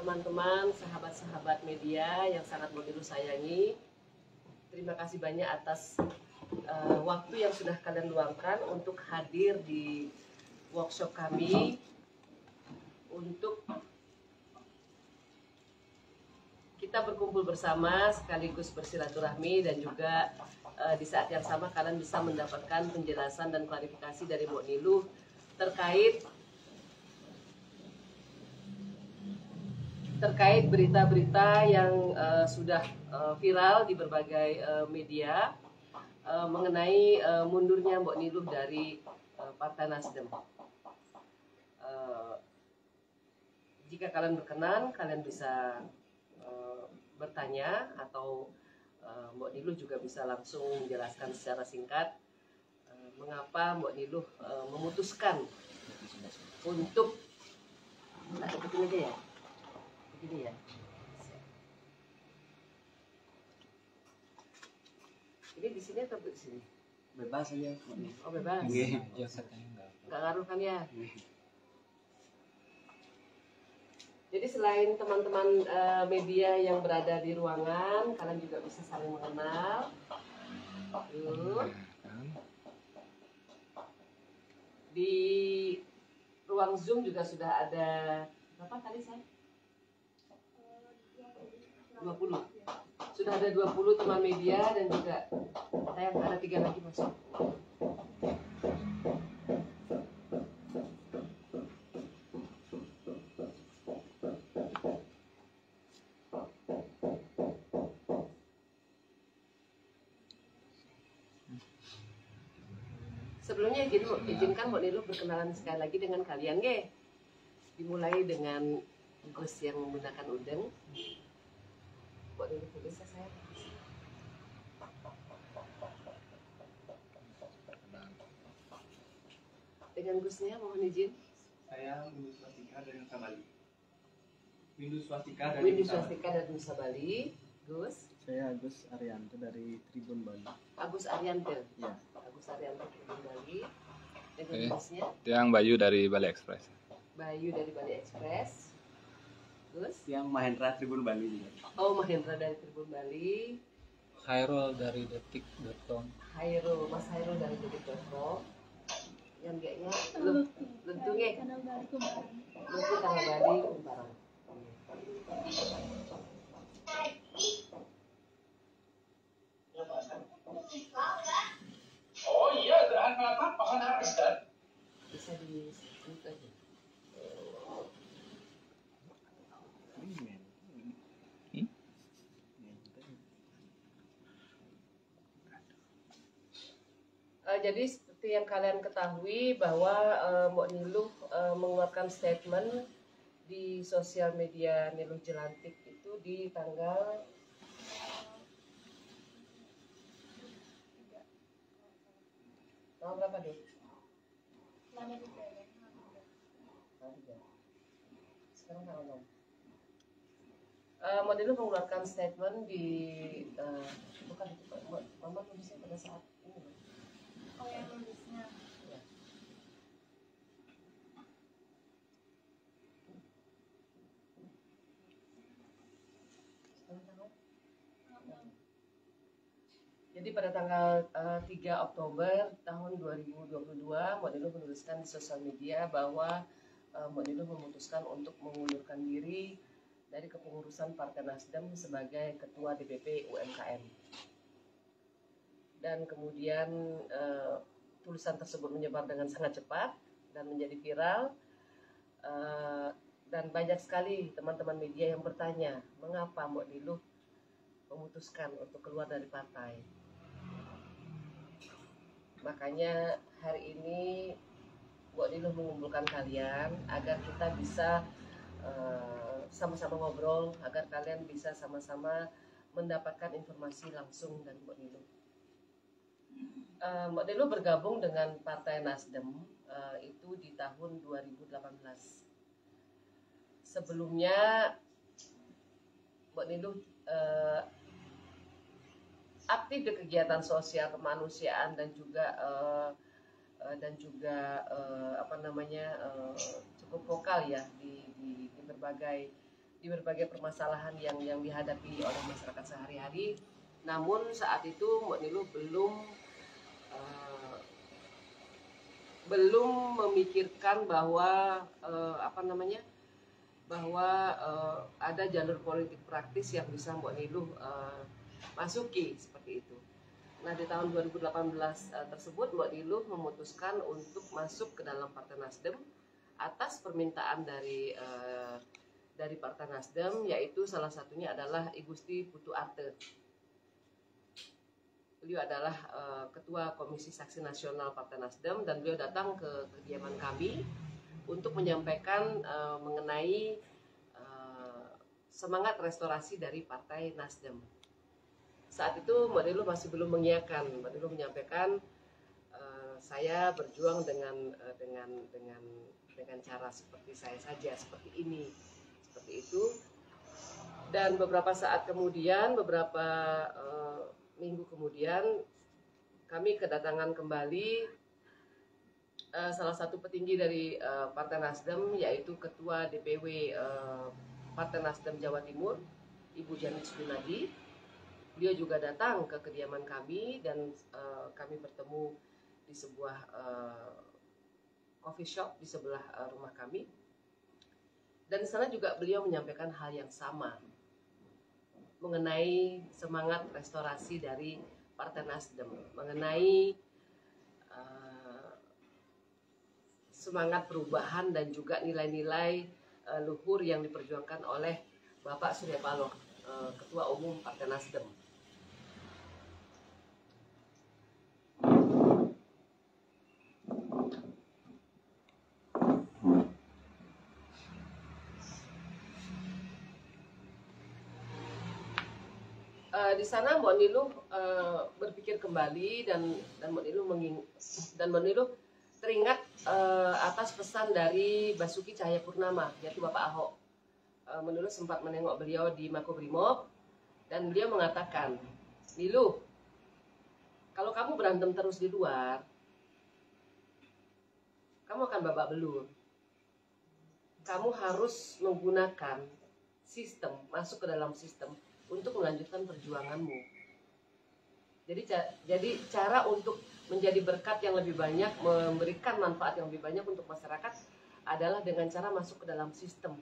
teman-teman, sahabat-sahabat media yang sangat Mbok Niluh sayangi. Terima kasih banyak atas waktu yang sudah kalian luangkan untuk hadir di workshop kami untuk kita berkumpul bersama sekaligus bersilaturahmi, dan juga di saat yang sama kalian bisa mendapatkan penjelasan dan klarifikasi dari Mbok Niluh terkait berita-berita yang sudah viral di berbagai media mengenai mundurnya Mbok Niluh dari Partai Nasdem. Jika kalian berkenan, kalian bisa bertanya, atau Mbok Niluh juga bisa langsung menjelaskan secara singkat mengapa Mbok Niluh memutuskan untuk begini ya. Ini di sini atau di sini? Bebas aja. Oh, bebas. Nggak ngaruh kan ya? Jadi selain teman-teman media yang berada di ruangan, kalian juga bisa saling mengenal. Di ruang Zoom juga sudah ada berapa tadi saya? 20. Sudah ada 20 teman media, dan juga saya ada 3 lagi masuk. Sebelumnya izinkan Mbok Niluh berkenalan sekali lagi dengan kalian, ge. Dimulai dengan Gus yang menggunakan udeng. Mbok Niluh bisa saya. Dengan Gusnya mohon izin. Saya Windu Swastika dari Nusa Bali. Windu Swastika dari Nusa Bali. Gus. Saya Agus Arianto dari Tribun Bali. Agus Arianto. Ya. Agus Arianto Tribun Bali. Dengan Gusnya. Yang Bayu dari Bali Express. Bayu dari Bali Express. Gus. Yang Mahendra Tribun Bali juga. Oh, Mahendra dari Tribun Bali. Khairul dari detik.com. Mas Khairul dari detik.com. Yang kayaknya lentungnya Kanal Bali Kumparang. Oh iya, apa habis kan? Bisa disebut aja. Jadi seperti yang kalian ketahui bahwa Mbok Niluh mengeluarkan statement di sosial media Niluh Jelantik itu di tanggal berapa deh? Sekarang tanggal 6. Mbok Niluh mengeluarkan statement di bukan itu, Mama tulisnya pada saat ini. Oh, yang nulisnya. Ya. Jadi pada tanggal 3 Oktober tahun 2022, Mbok Niluh menuliskan di sosial media bahwa Mbok Niluh memutuskan untuk mengundurkan diri dari kepengurusan Partai Nasdem sebagai Ketua DPP UMKM. Dan kemudian tulisan tersebut menyebar dengan sangat cepat dan menjadi viral, dan banyak sekali teman-teman media yang bertanya mengapa Mbok Niluh memutuskan untuk keluar dari partai. Makanya hari ini Mbok Niluh mengumpulkan kalian agar kita bisa sama-sama ngobrol, agar kalian bisa sama-sama mendapatkan informasi langsung dari Mbok Niluh. Mbok Niluh bergabung dengan Partai Nasdem itu di tahun 2018. Sebelumnya Mbok Niluh aktif di kegiatan sosial kemanusiaan dan juga cukup vokal ya di di berbagai permasalahan yang dihadapi oleh masyarakat sehari-hari. Namun saat itu Mbak Niluh belum memikirkan bahwa ada jalur politik praktis yang bisa Mbak Niluh masuki seperti itu. Nah, di tahun 2018 tersebut Mbak Niluh memutuskan untuk masuk ke dalam Partai Nasdem atas permintaan dari Partai Nasdem, yaitu salah satunya adalah I Gusti Putu Arte. Beliau adalah Ketua Komisi Saksi Nasional Partai Nasdem, dan beliau datang ke kediaman kami untuk menyampaikan mengenai semangat restorasi dari Partai Nasdem. Saat itu Mbak Niluh masih belum mengiyakan. Mbak Niluh menyampaikan saya berjuang dengan cara seperti saya saja, seperti ini, seperti itu. Dan beberapa saat kemudian, beberapa minggu kemudian, kami kedatangan kembali salah satu petinggi dari Partai Nasdem, yaitu Ketua DPW Partai Nasdem Jawa Timur, Ibu Janet Sudinadi. Beliau juga datang ke kediaman kami dan kami bertemu di sebuah coffee shop di sebelah rumah kami. Dan di sana juga beliau menyampaikan hal yang sama mengenai semangat restorasi dari Partai Nasdem, mengenai semangat perubahan dan juga nilai-nilai luhur yang diperjuangkan oleh Bapak Surya Paloh, Ketua Umum Partai Nasdem. Di sana Mbak Niluh berpikir kembali dan Mbak Niluh teringat atas pesan dari Basuki Cahayapurnama, yaitu Bapak Ahok. Mbak Niluh sempat menengok beliau di Makobrimob dan beliau mengatakan, "Niluh, kalau kamu berantem terus di luar, kamu akan babak belur. Kamu harus menggunakan sistem, masuk ke dalam sistem untuk melanjutkan perjuanganmu. Jadi cara untuk menjadi berkat yang lebih banyak, memberikan manfaat yang lebih banyak untuk masyarakat adalah dengan cara masuk ke dalam sistem.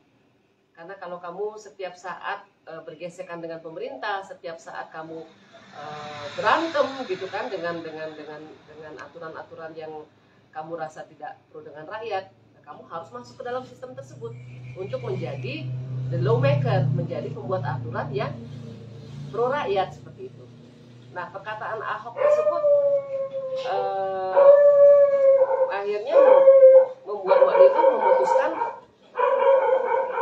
Karena kalau kamu setiap saat bergesekan dengan pemerintah, setiap saat kamu berantem gitu kan dengan aturan-aturan yang kamu rasa tidak pro dengan rakyat, kamu harus masuk ke dalam sistem tersebut untuk menjadi the lawmaker, menjadi pembuat aturan yang pro rakyat seperti itu." Nah, perkataan Ahok tersebut akhirnya membuat Mbak Niluh memutuskan,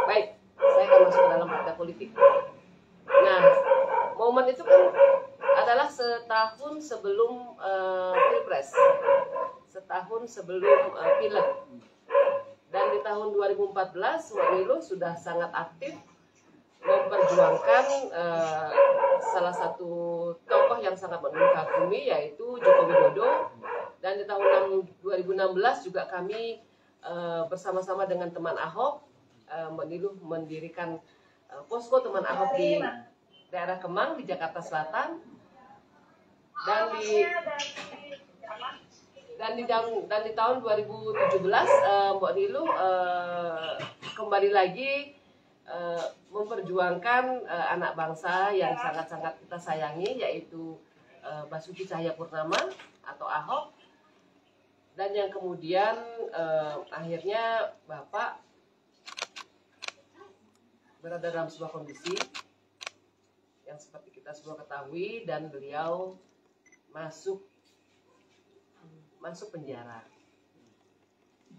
baik, saya akan masuk ke dalam partai politik. Nah, momen itu kan adalah setahun sebelum Pilpres, setahun sebelum pileg. Dan di tahun 2014 Mbak Niluh sudah sangat aktif memperjuangkan salah satu tokoh yang sangat Mbak Niluh kagumi, yaitu Joko Widodo. Dan di tahun 2016 juga kami bersama-sama dengan teman Ahok, Mbak Niluh mendirikan posko teman Ahok di daerah Kemang di Jakarta Selatan. Dan di tahun 2017 Mbak Niluh kembali lagi memperjuangkan anak bangsa yang sangat-sangat kita sayangi, yaitu Basuki Cahayapurnama atau Ahok. Dan yang kemudian akhirnya Bapak berada dalam sebuah kondisi yang seperti kita semua ketahui, dan beliau masuk penjara.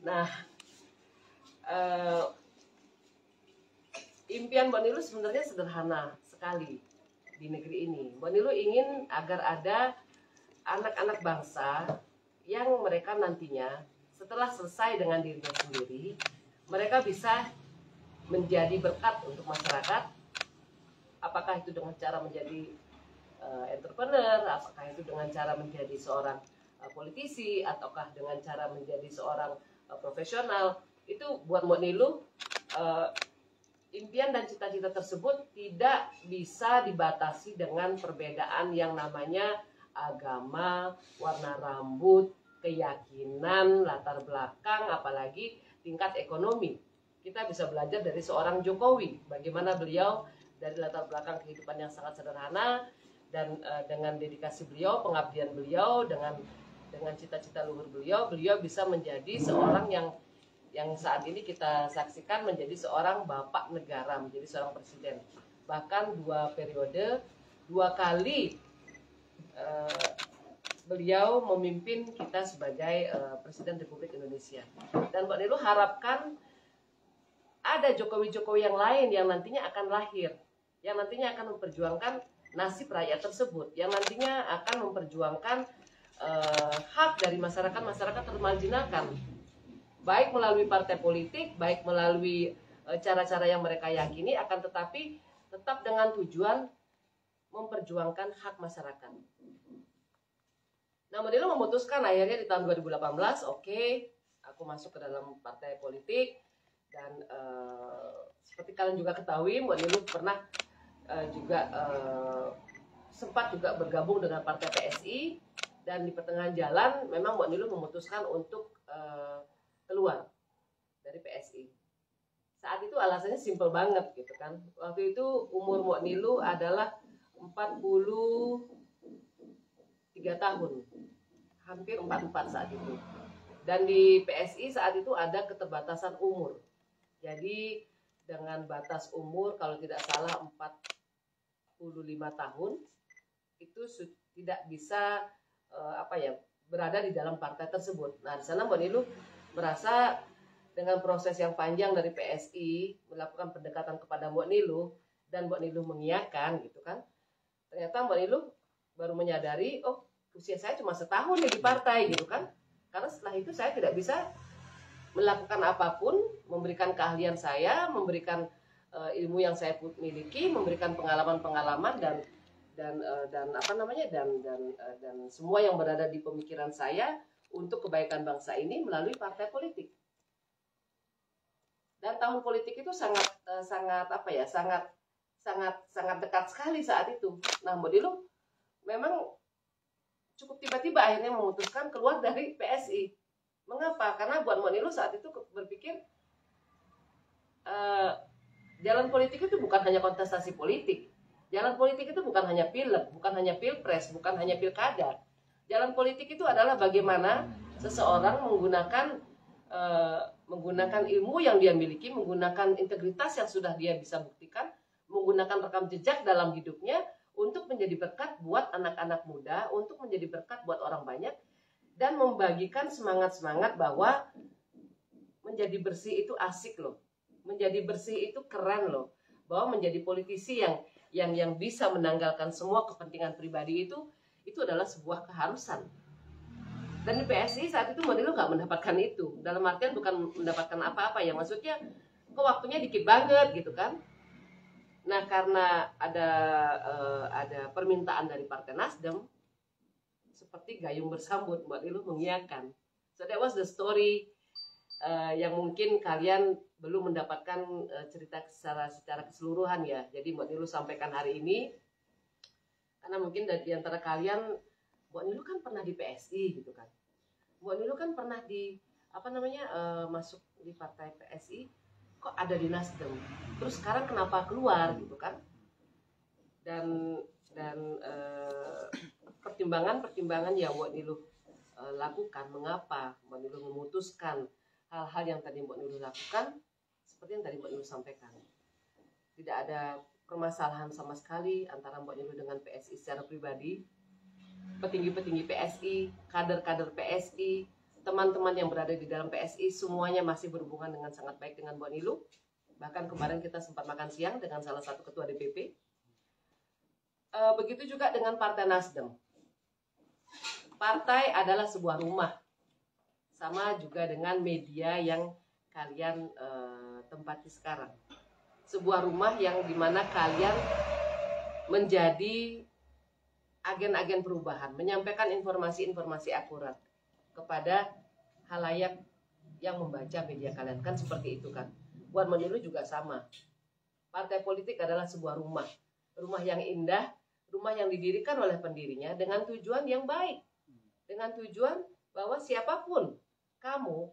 Nah, impian Mbak Niluh sebenarnya sederhana sekali di negeri ini. Mbak Niluh ingin agar ada anak-anak bangsa yang mereka nantinya setelah selesai dengan dirinya sendiri, mereka bisa menjadi berkat untuk masyarakat. Apakah itu dengan cara menjadi entrepreneur, apakah itu dengan cara menjadi seorang politisi, ataukah dengan cara menjadi seorang profesional. Itu buat Mbak Niluh impian dan cita-cita tersebut tidak bisa dibatasi dengan perbedaan yang namanya agama, warna rambut, keyakinan, latar belakang, apalagi tingkat ekonomi. Kita bisa belajar dari seorang Jokowi, bagaimana beliau dari latar belakang kehidupan yang sangat sederhana, dan dengan dedikasi beliau, pengabdian beliau, dengan cita-cita luhur beliau bisa menjadi seorang yang saat ini kita saksikan menjadi seorang bapak negara, menjadi seorang presiden. Bahkan 2 periode, 2 kali beliau memimpin kita sebagai Presiden Republik Indonesia. Dan Mbak Nilu harapkan ada Jokowi-Jokowi yang lain yang nantinya akan lahir, yang nantinya akan memperjuangkan nasib rakyat tersebut, yang nantinya akan memperjuangkan hak dari masyarakat termarginalkan, baik melalui partai politik, baik melalui cara-cara yang mereka yakini, akan tetapi tetap dengan tujuan memperjuangkan hak masyarakat. Nah, Mbak Nilu memutuskan akhirnya di tahun 2018, oke, aku masuk ke dalam partai politik, dan seperti kalian juga ketahui, Mbak Nilu pernah juga sempat juga bergabung dengan partai PSI, dan di pertengahan jalan memang Mbak Nilu memutuskan untuk keluar dari PSI. Saat itu alasannya simpel banget gitu kan. Waktu itu umur Mbak Nilu adalah 43 tahun, hampir 44 saat itu. Dan di PSI saat itu ada keterbatasan umur. Jadi dengan batas umur kalau tidak salah 45 tahun itu tidak bisa berada di dalam partai tersebut. Nah, di sana Mbak Nilu merasa dengan proses yang panjang dari PSI melakukan pendekatan kepada Mbak Nilu, dan Mbak Nilu mengiyakan gitu kan. Ternyata Mbak Nilu baru menyadari, oh, usia saya cuma setahun nih di partai gitu kan. Karena setelah itu saya tidak bisa melakukan apapun, memberikan keahlian saya, memberikan ilmu yang saya miliki, memberikan pengalaman-pengalaman dan semua yang berada di pemikiran saya untuk kebaikan bangsa ini melalui partai politik. Dan tahun politik itu sangat dekat sekali saat itu. Nah, Mbak Nilu memang cukup tiba-tiba akhirnya memutuskan keluar dari PSI. Mengapa? Karena buat Mbak Nilu saat itu berpikir jalan politik itu bukan hanya kontestasi politik. Jalan politik itu bukan hanya pileg, bukan hanya pilpres, bukan hanya pilkada. Jalan politik itu adalah bagaimana seseorang menggunakan ilmu yang dia miliki, menggunakan integritas yang sudah dia bisa buktikan, menggunakan rekam jejak dalam hidupnya untuk menjadi berkat buat anak-anak muda, untuk menjadi berkat buat orang banyak, dan membagikan semangat-semangat bahwa menjadi bersih itu asik loh, menjadi bersih itu keren loh, bahwa menjadi politisi yang bisa menanggalkan semua kepentingan pribadi itu adalah sebuah keharusan. Dan di PSI saat itu Mbak Nilu nggak mendapatkan itu. Dalam artian bukan mendapatkan apa-apa ya, maksudnya kok waktunya dikit banget gitu kan. Nah, karena ada permintaan dari Partai Nasdem, seperti gayung bersambut, Mbak Nilu mengiyakan. So that was the story yang mungkin kalian belum mendapatkan cerita secara keseluruhan ya. Jadi Mbak Nilu sampaikan hari ini, karena mungkin di antara kalian, Mbak Nilu kan pernah di PSI gitu kan. Mbak Nilu kan pernah masuk di partai PSI, kok ada di Nasdem. Terus sekarang kenapa keluar gitu kan? Dan pertimbangan yang Mbak Nilu lakukan, mengapa Mbak Nilu memutuskan hal-hal yang tadi Mbak Nilu lakukan, seperti yang tadi Mbak Nilu sampaikan. Tidak ada permasalahan sama sekali antara Mbak Nilu dengan PSI secara pribadi. Petinggi-petinggi PSI, kader-kader PSI, teman-teman yang berada di dalam PSI, semuanya masih berhubungan dengan sangat baik dengan Mbak Nilu. Bahkan kemarin kita sempat makan siang dengan salah satu ketua DPP. Begitu juga dengan Partai Nasdem. Partai adalah sebuah rumah. Sama juga dengan media yang kalian tempati sekarang. Sebuah rumah yang dimana kalian menjadi agen-agen perubahan, menyampaikan informasi-informasi akurat kepada halayak yang membaca media kalian. Kan seperti itu kan. Buat Mbak Nilu juga sama. Partai politik adalah sebuah rumah. Rumah yang indah, rumah yang didirikan oleh pendirinya dengan tujuan yang baik. Dengan tujuan bahwa siapapun kamu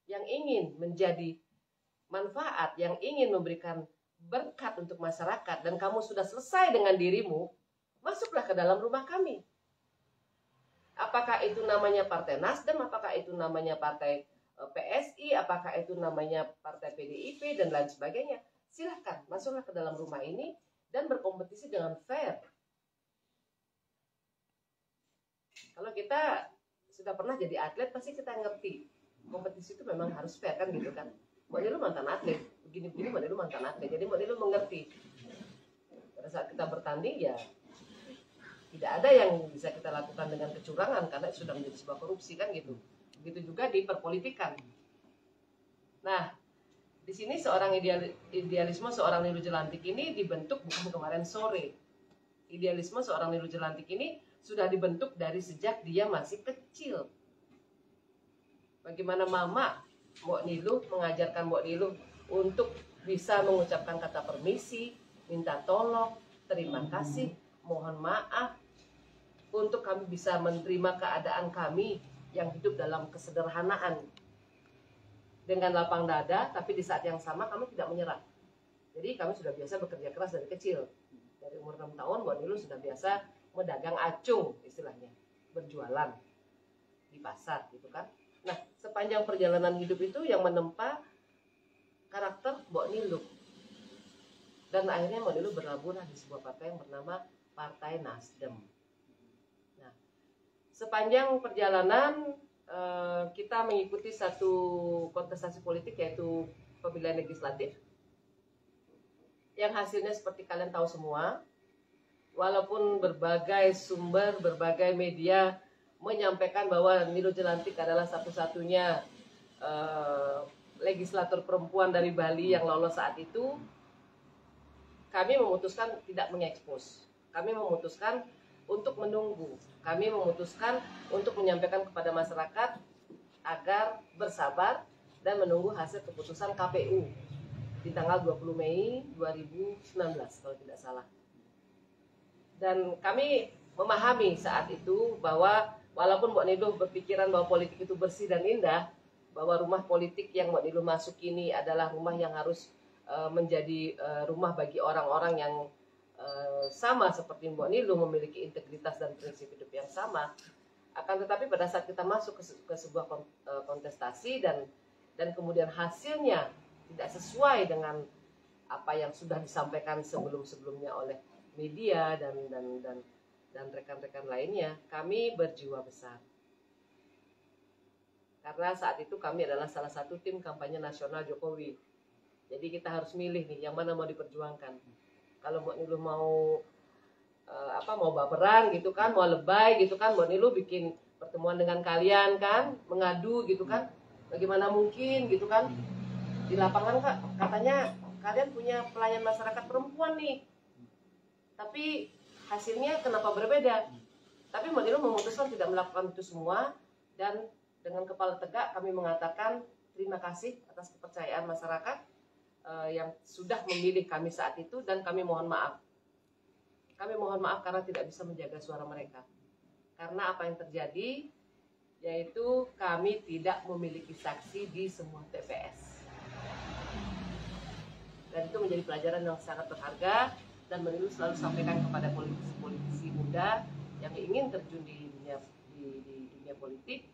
yang ingin menjadi manfaat, yang ingin memberikan berkat untuk masyarakat, dan kamu sudah selesai dengan dirimu, masuklah ke dalam rumah kami. Apakah itu namanya Partai Nasdem, apakah itu namanya Partai PSI, apakah itu namanya Partai PDIP, dan lain sebagainya. Silahkan, masuklah ke dalam rumah ini dan berkompetisi dengan fair. Kalau kita sudah pernah jadi atlet, pasti kita ngerti kompetisi itu memang harus fair, kan gitu kan. Mbak Nilu mantan atlet, begini-begini Mbak Nilu mantan atlet, jadi Mbak Nilu mengerti. Pada saat kita bertanding ya tidak ada yang bisa kita lakukan dengan kecurangan karena sudah menjadi sebuah korupsi, kan gitu. Begitu juga di perpolitikan. Nah, di sini seorang idealisme seorang Nilu Jelantik ini dibentuk bukan kemarin sore. Idealisme seorang Nilu Jelantik ini sudah dibentuk dari sejak dia masih kecil. Bagaimana mama Mbok Nilu mengajarkan Mbok Nilu untuk bisa mengucapkan kata permisi, minta tolong, terima kasih, mohon maaf, untuk kami bisa menerima keadaan kami yang hidup dalam kesederhanaan dengan lapang dada, tapi di saat yang sama kami tidak menyerah. Jadi kami sudah biasa bekerja keras dari kecil. Dari umur 6 tahun Mbok Nilu sudah biasa medagang acung istilahnya, berjualan di pasar gitu kan. Nah, sepanjang perjalanan hidup itu yang menempa karakter Mbok Nilu. Dan akhirnya Mbok Nilu berlabuh di sebuah partai yang bernama Partai Nasdem. Nah, sepanjang perjalanan kita mengikuti satu kontestasi politik yaitu pemilihan legislatif yang hasilnya seperti kalian tahu semua. Walaupun berbagai sumber, berbagai media menyampaikan bahwa Nilu Jelantik adalah satu-satunya legislator perempuan dari Bali yang lolos saat itu, kami memutuskan tidak mengekspos. Kami memutuskan untuk menunggu. Kami memutuskan untuk menyampaikan kepada masyarakat agar bersabar dan menunggu hasil keputusan KPU di tanggal 20 Mei 2019 kalau tidak salah. Dan kami memahami saat itu bahwa walaupun Mbok Nilu berpikiran bahwa politik itu bersih dan indah, bahwa rumah politik yang Mbok Nilu masuk ini adalah rumah yang harus menjadi rumah bagi orang-orang yang sama seperti Mbok Nilu, memiliki integritas dan prinsip hidup yang sama. Akan tetapi pada saat kita masuk ke sebuah kontestasi dan kemudian hasilnya tidak sesuai dengan apa yang sudah disampaikan sebelum-sebelumnya oleh media dan rekan-rekan lainnya, kami berjiwa besar. Karena saat itu kami adalah salah satu tim kampanye nasional Jokowi. Jadi kita harus milih nih yang mana mau diperjuangkan. Kalau Mbok Nilu mau mau baperan gitu kan, mau lebay gitu kan, Mbok Nilu bikin pertemuan dengan kalian kan, mengadu gitu kan. Bagaimana mungkin gitu kan? Di lapangan Kak, katanya kalian punya pelayan masyarakat perempuan nih. Tapi hasilnya kenapa berbeda? Tapi Mbok Nilu memutuskan tidak melakukan itu semua, dan dengan kepala tegak kami mengatakan terima kasih atas kepercayaan masyarakat yang sudah memilih kami saat itu, dan kami mohon maaf. Kami mohon maaf karena tidak bisa menjaga suara mereka. Karena apa yang terjadi yaitu kami tidak memiliki saksi di semua TPS. Dan itu menjadi pelajaran yang sangat berharga, dan Mbok Nilu selalu sampaikan kepada politisi-politisi muda yang ingin terjun di dunia politik,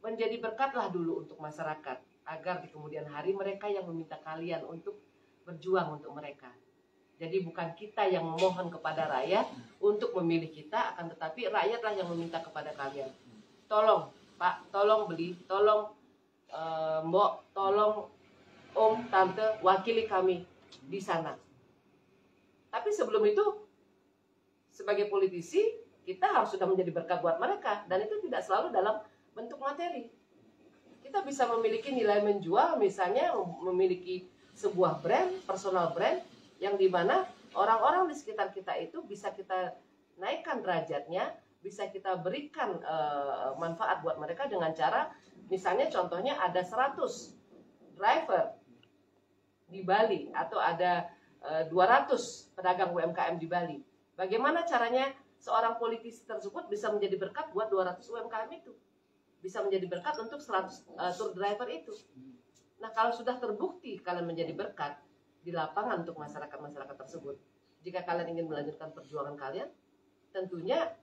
menjadi berkatlah dulu untuk masyarakat, agar di kemudian hari mereka yang meminta kalian untuk berjuang untuk mereka. Jadi bukan kita yang memohon kepada rakyat untuk memilih kita, akan tetapi rakyatlah yang meminta kepada kalian. Tolong Pak, tolong beli, tolong Mbok, tolong Om, Tante, wakili kami di sana. Tapi sebelum itu, sebagai politisi, kita harus sudah menjadi berkat buat mereka. Dan itu tidak selalu dalam bentuk materi. Kita bisa memiliki nilai menjual, misalnya memiliki sebuah brand, personal brand, yang dimana orang-orang di sekitar kita itu bisa kita naikkan derajatnya, bisa kita berikan manfaat buat mereka dengan cara, misalnya contohnya ada 100 driver di Bali atau ada 200 pedagang UMKM di Bali. Bagaimana caranya seorang politisi tersebut bisa menjadi berkat buat 200 UMKM itu? Bisa menjadi berkat untuk 100 tour driver itu. Nah, kalau sudah terbukti kalian menjadi berkat di lapangan untuk masyarakat-masyarakat tersebut, jika kalian ingin melanjutkan perjuangan kalian, tentunya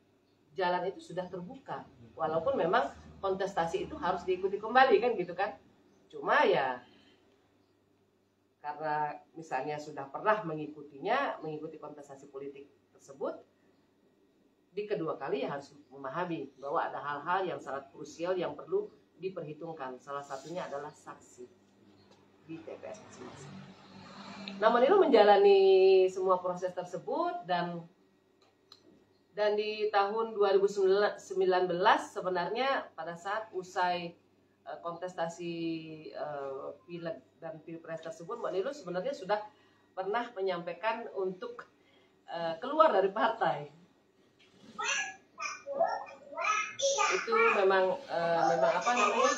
jalan itu sudah terbuka. Walaupun memang kontestasi itu harus diikuti kembali kan gitu kan. Cuma ya karena misalnya sudah pernah mengikuti kontestasi politik tersebut, di kedua kali ya harus memahami bahwa ada hal-hal yang sangat krusial yang perlu diperhitungkan. Salah satunya adalah saksi di TPS masing-masing. Nah, Monilu menjalani semua proses tersebut dan di tahun 2019 sebenarnya pada saat usai kontestasi pileg dan pilpres tersebut, Mbak Nilu sebenarnya sudah pernah menyampaikan untuk keluar dari partai. Itu memang apa namanya?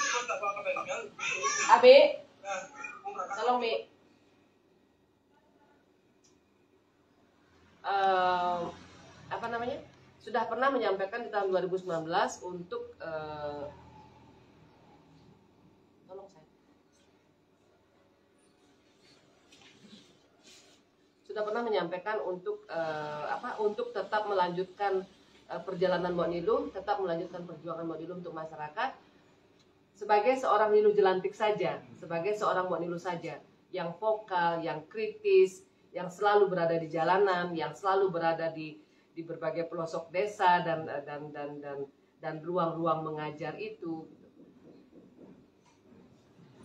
Abi, tolong Mi. Apa namanya? Sudah pernah menyampaikan di tahun 2019 untuk tolong saya. Sudah pernah menyampaikan untuk untuk tetap melanjutkan perjalanan Mbak Nilu, tetap melanjutkan perjuangan Mbak Nilu untuk masyarakat sebagai seorang Nilu jelantik saja, sebagai seorang Mbak Nilu saja yang vokal, yang kritis, yang selalu berada di jalanan, yang selalu berada di berbagai pelosok desa dan ruang-ruang mengajar itu.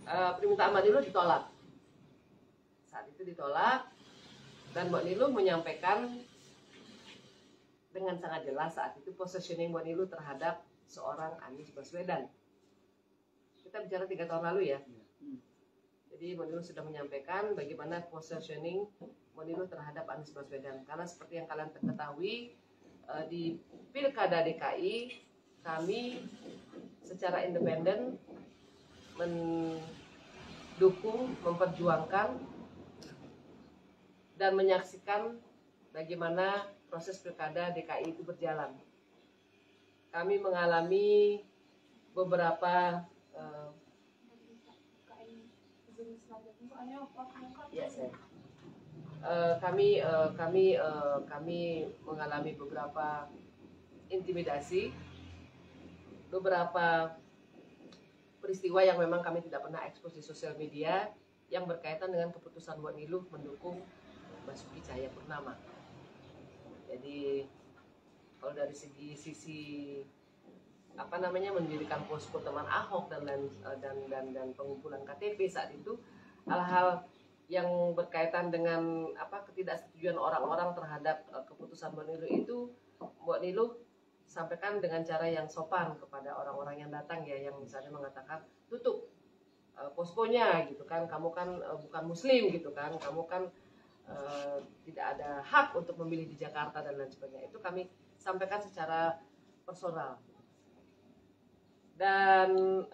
Permintaan Mbak Nilu ditolak. Saat itu ditolak dan Mbak Nilu menyampaikan dengan sangat jelas saat itu positioning Mbak Nilu terhadap seorang Anies Baswedan. Kita bicara 3 tahun lalu ya. Jadi Mbak Nilu sudah menyampaikan bagaimana positioning Mbak Nilu terhadap Anies Baswedan. Karena seperti yang kalian ketahui di Pilkada DKI kami secara independen mendukung, memperjuangkan dan menyaksikan bagaimana proses Pilkada DKI itu berjalan. Kami mengalami beberapa kami mengalami beberapa intimidasi, beberapa peristiwa yang memang kami tidak pernah ekspos di sosial media yang berkaitan dengan keputusan Mbak Nilu mendukung Basuki Cahayapurnama. Jadi kalau dari sisi mendirikan posko teman Ahok dan pengumpulan KTP saat itu, hal-hal yang berkaitan dengan ketidaksetujuan orang-orang terhadap keputusan Mbak Nilu itu, Mbak Nilu sampaikan dengan cara yang sopan kepada orang-orang yang datang ya, yang misalnya mengatakan tutup poskonya gitu kan, kamu kan bukan muslim gitu kan, kamu kan tidak ada hak untuk memilih di Jakarta dan lain sebagainya. Itu kami sampaikan secara personal. Dan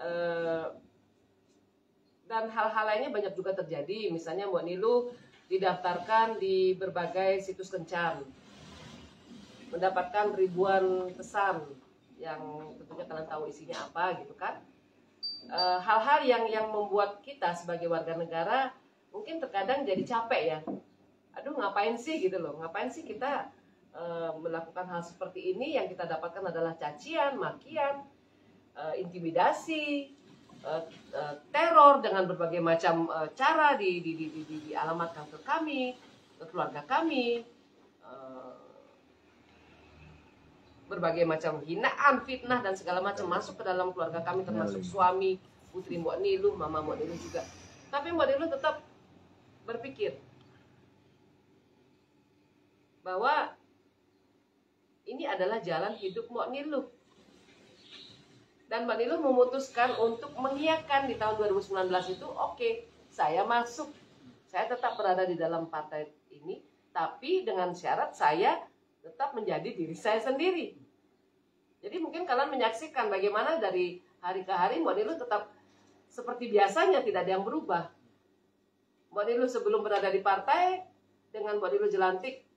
hal-hal lainnya banyak juga terjadi. Misalnya Mbak Nilu didaftarkan di berbagai situs kencan, mendapatkan ribuan pesan yang tentunya kalian tahu isinya apa gitu kan. Hal-hal yang membuat kita sebagai warga negara mungkin terkadang jadi capek ya. Aduh, ngapain sih gitu loh, ngapain sih kita melakukan hal seperti ini, yang kita dapatkan adalah cacian, makian, intimidasi, teror dengan berbagai macam cara dialamatkan ke kami, ke keluarga kami, berbagai macam hinaan, fitnah dan segala macam masuk ke dalam keluarga kami, termasuk suami putri Mbak Nilu, mama Mbak Nilu juga. Tapi Mbak Nilu tetap berpikir bahwa ini adalah jalan hidup Mbak Nilu. Dan Mbak Nilu memutuskan untuk mengiyakan di tahun 2019 itu, oke, saya masuk. Saya tetap berada di dalam partai ini, tapi dengan syarat saya tetap menjadi diri saya sendiri. Jadi mungkin kalian menyaksikan bagaimana dari hari ke hari Mbak Nilu tetap seperti biasanya, tidak ada yang berubah. Mbak Niluh sebelum berada di partai dengan Mbak Niluh Jelantik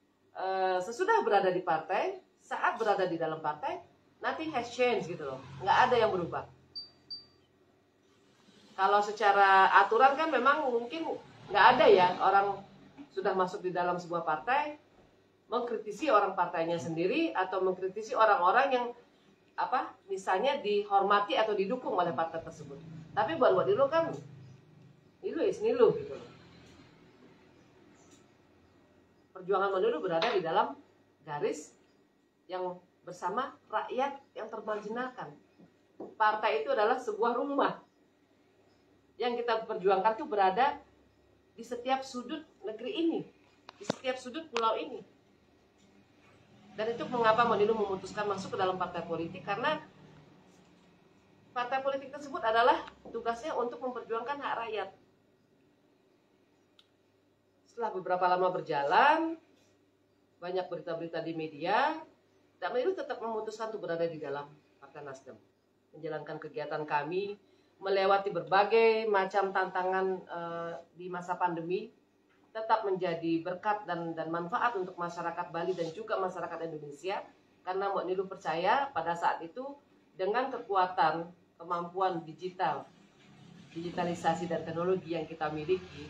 sesudah berada di partai, saat berada di dalam partai, nothing has changed gitu loh, nggak ada yang berubah. Kalau secara aturan kan memang mungkin nggak ada ya orang sudah masuk di dalam sebuah partai mengkritisi orang partainya sendiri atau mengkritisi orang-orang yang misalnya dihormati atau didukung oleh partai tersebut. Tapi buat Niluh kan Niluh is Niluh gitu loh. Perjuangan Mbak Niluh berada di dalam garis yang bersama rakyat yang termarginalkan. Partai itu adalah sebuah rumah yang kita perjuangkan itu berada di setiap sudut negeri ini, di setiap sudut pulau ini. Dan itu mengapa Mbak Niluh memutuskan masuk ke dalam partai politik, karena partai politik tersebut adalah tugasnya untuk memperjuangkan hak rakyat. Setelah beberapa lama berjalan, banyak berita-berita di media, Mbak Niluh tetap memutuskan untuk berada di dalam Partai Nasdem, menjalankan kegiatan kami, melewati berbagai macam tantangan di masa pandemi, tetap menjadi berkat dan manfaat untuk masyarakat Bali dan juga masyarakat Indonesia, karena Mbak Niluh percaya pada saat itu dengan kekuatan kemampuan digitalisasi dan teknologi yang kita miliki,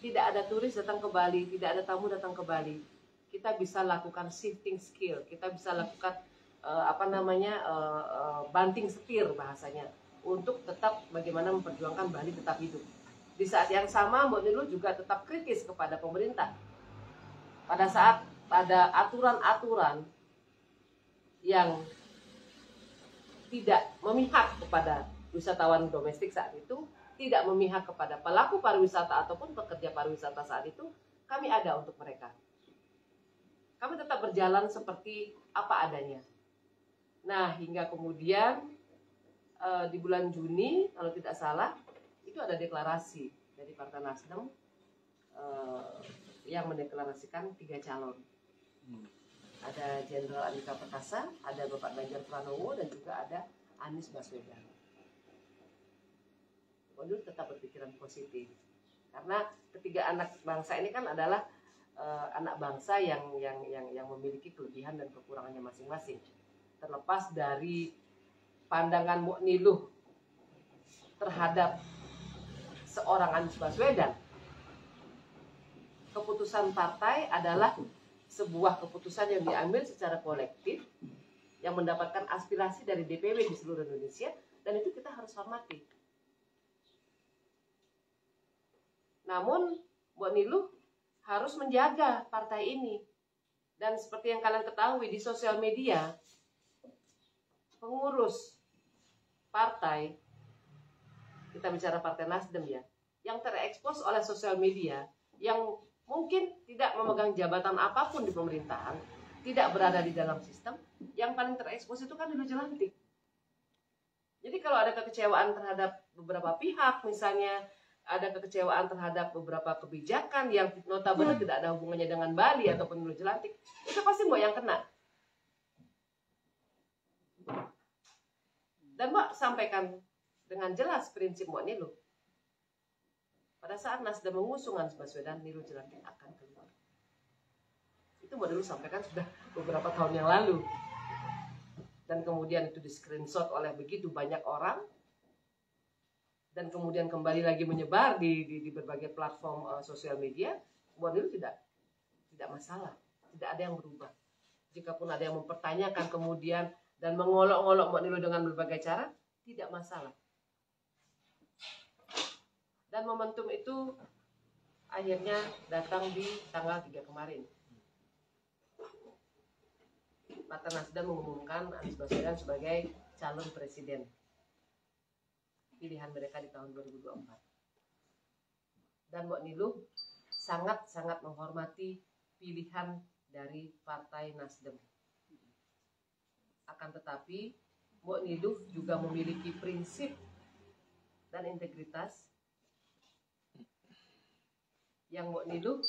tidak ada turis datang ke Bali, tidak ada tamu datang ke Bali, kita bisa lakukan shifting skill, kita bisa lakukan banting setir bahasanya, untuk tetap bagaimana memperjuangkan Bali tetap hidup. Di saat yang sama Mbak Niluh juga tetap kritis kepada pemerintah. Pada saat ada aturan-aturan yang tidak memihak kepada wisatawan domestik saat itu, tidak memihak kepada pelaku pariwisata ataupun pekerja pariwisata saat itu, kami ada untuk mereka. Kami tetap berjalan seperti apa adanya. Nah, hingga kemudian di bulan Juni, kalau tidak salah, itu ada deklarasi dari Partai Nasdem yang mendeklarasikan 3 calon. Ada Jenderal Andika Perkasa, ada Bapak Ganjar Pranowo, dan juga ada Anies Baswedan. Niluh tetap berpikiran positif, karena ketiga anak bangsa ini kan adalah anak bangsa yang memiliki kelebihan dan kekurangannya masing-masing. Terlepas dari pandangan Mbak Niluh terhadap seorang Anies Baswedan, keputusan partai adalah sebuah keputusan yang diambil secara kolektif, yang mendapatkan aspirasi dari DPW di seluruh Indonesia, dan itu kita harus hormati. Namun Mbak Niluh harus menjaga partai ini. Dan seperti yang kalian ketahui, di sosial media, pengurus partai, kita bicara Partai Nasdem ya, yang terekspos oleh sosial media, yang mungkin tidak memegang jabatan apapun di pemerintahan, tidak berada di dalam sistem, yang paling terekspos itu kan Niluh Jelantik. Jadi kalau ada kekecewaan terhadap beberapa pihak, misalnya ada kekecewaan terhadap beberapa kebijakan yang notabene tidak ada hubungannya dengan Bali ataupun Niluh Jelantik, itu pasti Mbak yang kena. Dan Mbak sampaikan dengan jelas prinsip Mbak Niluh. Pada saat Nasdem mengusung Anies Baswedan, Niluh Jelantik akan keluar. Itu Mbak Niluh sampaikan sudah beberapa tahun yang lalu. Dan kemudian itu di-screenshot oleh begitu banyak orang. Dan kemudian kembali lagi menyebar di berbagai platform sosial media. Mbak Niluh tidak masalah. Tidak ada yang berubah. Jikapun ada yang mempertanyakan kemudian dan mengolok-olok Mbak Niluh dengan berbagai cara, tidak masalah. Dan momentum itu akhirnya datang di tanggal 3 kemarin. Partai Nasdem mengumumkan Anies Baswedan sebagai calon presiden. Pilihan mereka di tahun 2024. Dan Mbak Niluh sangat-sangat menghormati pilihan dari Partai Nasdem. Akan tetapi Mbak Niluh juga memiliki prinsip dan integritas yang Mbak Niluh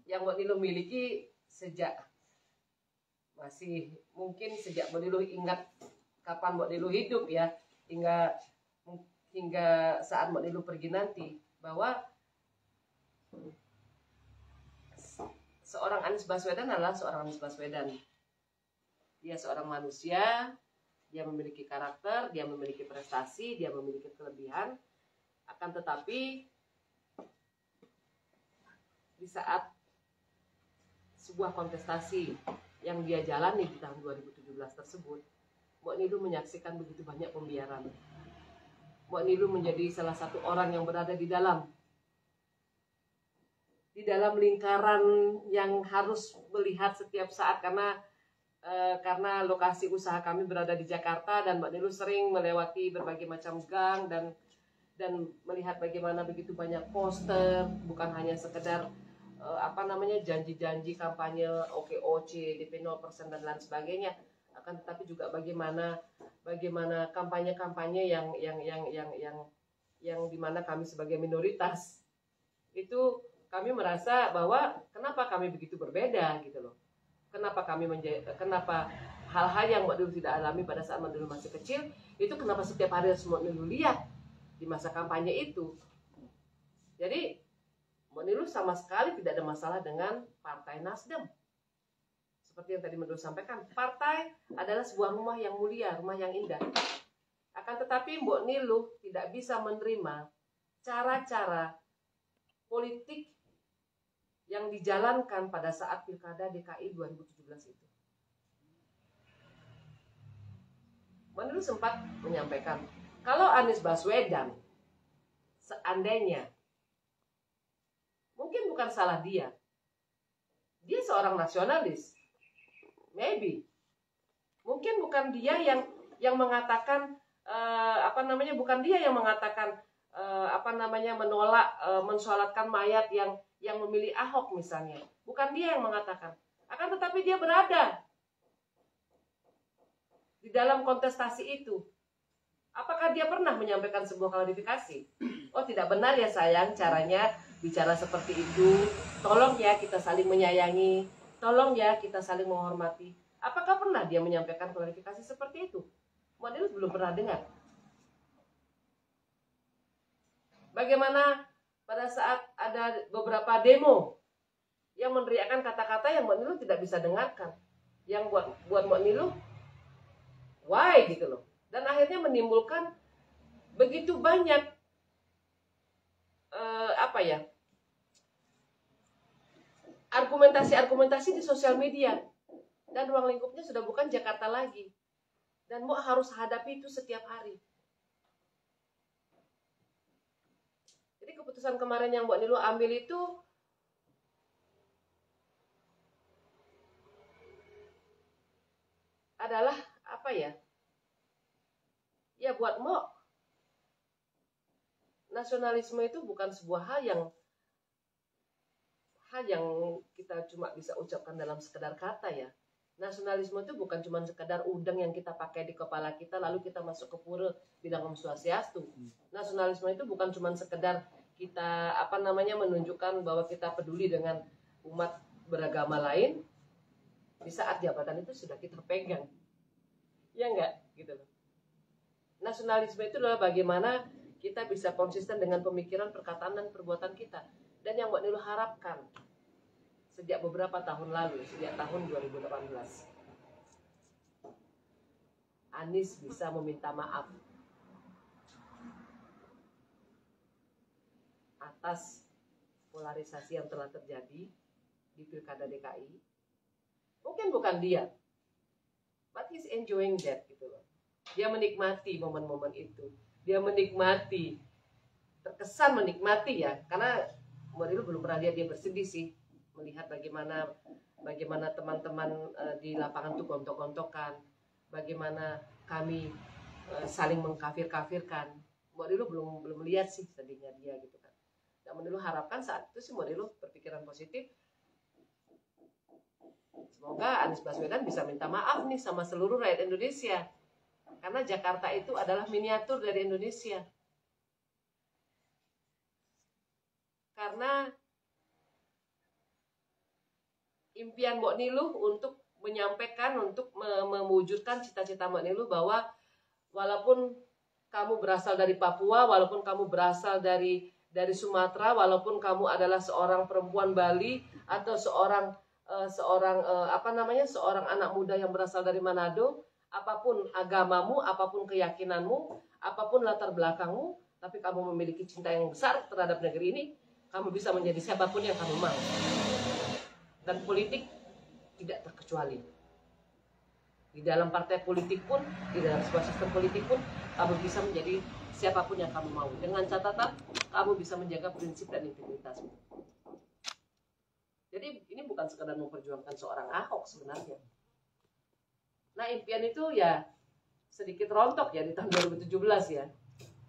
yang Mbak Niluh miliki sejak Mbak Niluh ingat kapan Mbak Niluh hidup ya, hingga hingga saat Mbak Nilu pergi nanti, bahwa seorang Anies Baswedan adalah seorang Anies Baswedan. Dia seorang manusia, dia memiliki karakter, dia memiliki prestasi, dia memiliki kelebihan. Akan tetapi di saat sebuah kontestasi yang dia jalani di tahun 2017 tersebut, Mbak Nilu menyaksikan begitu banyak pembiaran. Mbak Nilu menjadi salah satu orang yang berada di dalam lingkaran yang harus melihat setiap saat, karena lokasi usaha kami berada di Jakarta dan Mbak Nilu sering melewati berbagai macam gang dan melihat bagaimana begitu banyak poster, bukan hanya sekedar janji-janji kampanye OKOC, DP 0% dan lain sebagainya, akan tetapi juga bagaimana kampanye-kampanye yang dimana kami sebagai minoritas itu kami merasa bahwa kenapa kami begitu berbeda gitu loh. Kenapa hal-hal yang Mbak Nilu tidak alami pada saat Mbak Nilu masih kecil, itu kenapa setiap hari harus Mbak Nilu lihat di masa kampanye itu. Jadi Mbak Nilu sama sekali tidak ada masalah dengan Partai Nasdem. Seperti yang tadi Mbak Nilu sampaikan, partai adalah sebuah rumah yang mulia, rumah yang indah. Akan tetapi Mbak Nilu tidak bisa menerima cara-cara politik yang dijalankan pada saat Pilkada DKI 2017 itu. Mbak Nilu sempat menyampaikan, kalau Anies Baswedan seandainya, mungkin bukan salah dia seorang nasionalis, maybe, mungkin bukan dia yang mengatakan bukan dia yang mengatakan menolak mensolatkan mayat yang memilih Ahok misalnya, bukan dia yang mengatakan. Akan tetapi dia berada di dalam kontestasi itu. Apakah dia pernah menyampaikan sebuah klarifikasi? Oh, tidak benar ya sayang caranya bicara seperti itu. Tolong ya kita saling menyayangi. Tolong ya kita saling menghormati. Apakah pernah dia menyampaikan klarifikasi seperti itu? Mbak Nilu belum pernah dengar. Bagaimana pada saat ada beberapa demo yang meneriakkan kata-kata yang Mbak Nilu tidak bisa dengarkan, yang buat Mbak Nilu why gitu loh, dan akhirnya menimbulkan begitu banyak argumentasi di sosial media, dan ruang lingkupnya sudah bukan Jakarta lagi, dan Mbak harus hadapi itu setiap hari. Jadi keputusan kemarin yang Mbak Nilu ambil itu adalah ya buat Mbak, nasionalisme itu bukan sebuah hal yang kita cuma bisa ucapkan dalam sekedar kata ya. Nasionalisme itu bukan cuma sekedar udang yang kita pakai di kepala kita lalu kita masuk ke pura bilang Om Swastiastu. Nasionalisme itu bukan cuma sekedar kita menunjukkan bahwa kita peduli dengan umat beragama lain di saat jabatan itu sudah kita pegang. Ya enggak gitu loh. Nasionalisme itu adalah bagaimana kita bisa konsisten dengan pemikiran, perkataan dan perbuatan kita. Dan yang Mbak Nilu harapkan sejak beberapa tahun lalu, sejak tahun 2018, Anies bisa meminta maaf atas polarisasi yang telah terjadi di Pilkada DKI. Mungkin bukan dia, but he's enjoying that gitu loh. Dia menikmati momen-momen itu. Dia menikmati, terkesan menikmati ya, karena Mbak Nilu belum pernah lihat dia bersedih sih, melihat bagaimana teman-teman di lapangan tuh gontok-gontokan, bagaimana kami saling mengkafir-kafirkan. Mbak Nilu belum lihat sih sedihnya dia gitu kan. Dan Mbak Nilu harapkan saat itu sih Mbak Nilu berpikiran positif. Semoga Anies Baswedan bisa minta maaf nih sama seluruh rakyat Indonesia. Karena Jakarta itu adalah miniatur dari Indonesia. Karena impian Mbak Nilu untuk menyampaikan, untuk mewujudkan cita-cita Mbak Nilu bahwa walaupun kamu berasal dari Papua, walaupun kamu berasal dari Sumatera, walaupun kamu adalah seorang perempuan Bali atau seorang anak muda yang berasal dari Manado, apapun agamamu, apapun keyakinanmu, apapun latar belakangmu, tapi kamu memiliki cinta yang besar terhadap negeri ini, kamu bisa menjadi siapapun yang kamu mau. Dan politik tidak terkecuali. Di dalam partai politik pun, di dalam sebuah sistem politik pun, kamu bisa menjadi siapapun yang kamu mau. Dengan catatan, kamu bisa menjaga prinsip dan integritasmu. Jadi ini bukan sekedar memperjuangkan seorang Ahok sebenarnya. Nah, impian itu ya sedikit rontok ya di tahun 2017 ya.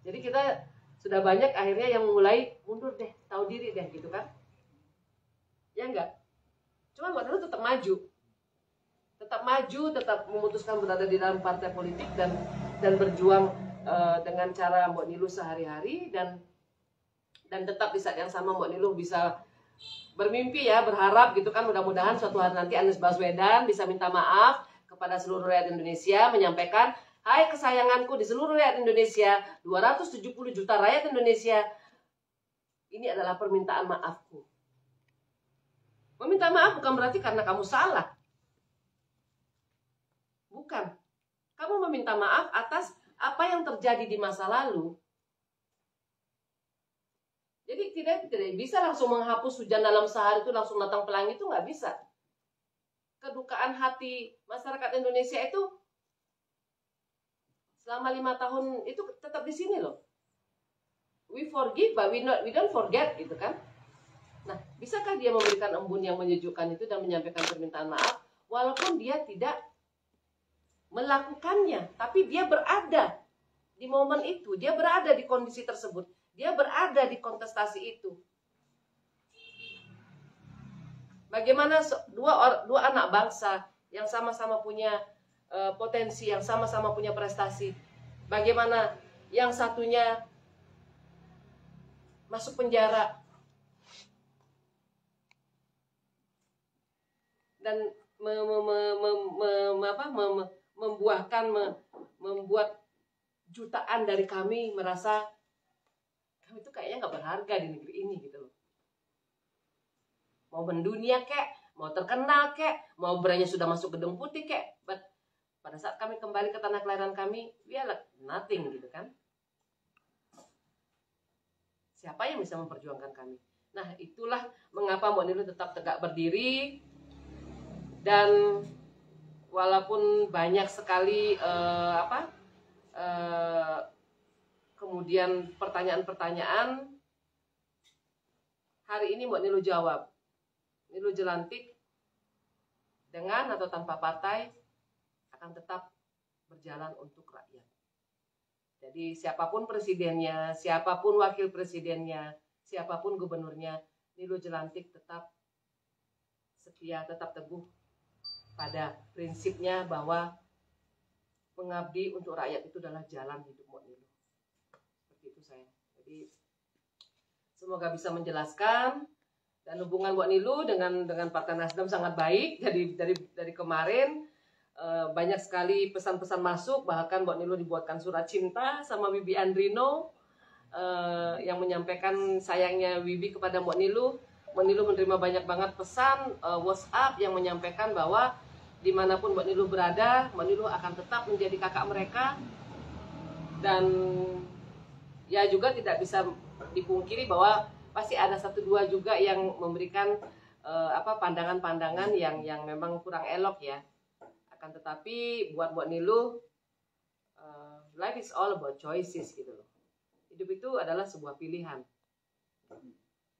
Jadi kita sudah banyak akhirnya yang mulai mundur deh, tahu diri deh gitu kan. Ya enggak? Cuma Mbak Nilo tetap maju. Tetap memutuskan berada di dalam partai politik dan berjuang dengan cara Mbak Nilo sehari-hari dan tetap di saat yang sama Mbak Nilo bisa bermimpi ya, berharap gitu kan, mudah-mudahan suatu hari nanti Anies Baswedan bisa minta maaf kepada seluruh rakyat Indonesia, menyampaikan, hai kesayanganku di seluruh rakyat Indonesia, 270 juta rakyat Indonesia, ini adalah permintaan maafku. Meminta maaf bukan berarti karena kamu salah. Bukan. Kamu meminta maaf atas apa yang terjadi di masa lalu. Jadi tidak bisa langsung menghapus hujan dalam sehari itu langsung datang pelangi, itu nggak bisa. Kedukaan hati masyarakat Indonesia itu selama 5 tahun itu tetap di sini loh. We forgive but we don't forget gitu kan. Nah, bisakah dia memberikan embun yang menyejukkan itu dan menyampaikan permintaan maaf walaupun dia tidak melakukannya, tapi dia berada di momen itu, dia berada di kondisi tersebut, dia berada di kontestasi itu. Bagaimana dua anak bangsa yang sama-sama punya potensi, yang sama-sama punya prestasi, bagaimana yang satunya masuk penjara dan membuat jutaan dari kami merasa kami itu kayaknya nggak berharga di negeri ini gitu loh. Mau mendunia kek, mau terkenal kek, mau brandnya sudah masuk gedung putih kek, but pada saat kami kembali ke tanah kelahiran kami, we are like nothing gitu kan. Siapa yang bisa memperjuangkan kami? Nah, itulah mengapa Mbak Nilo tetap tegak berdiri. Dan walaupun banyak sekali kemudian pertanyaan-pertanyaan, hari ini Mbak Nilo jawab. Nilo Jelantik dengan atau tanpa partai akan tetap berjalan untuk rakyat. Jadi siapapun presidennya, siapapun wakil presidennya, siapapun gubernurnya, Nilo Jelantik tetap setia, tetap teguh pada prinsipnya bahwa mengabdi untuk rakyat itu adalah jalan hidup Mbak Nilo. Seperti itu saya. Jadi semoga bisa menjelaskan, dan hubungan Mbak Nilo dengan Partai Nasdem sangat baik. Jadi dari kemarin banyak sekali pesan-pesan masuk, bahkan Mbak Nilo dibuatkan surat cinta sama Wibi Andrino yang menyampaikan sayangnya Wibi kepada Mbak Nilo. Mbak Nilo menerima banyak banget pesan WhatsApp yang menyampaikan bahwa dimanapun Mbak Nilo berada, Mbak Nilo akan tetap menjadi kakak mereka. Dan ya juga tidak bisa dipungkiri bahwa pasti ada 1-2 juga yang memberikan pandangan-pandangan yang memang kurang elok ya. Akan tetapi buat Mbak Nilo, life is all about choices gitu loh. Hidup itu adalah sebuah pilihan.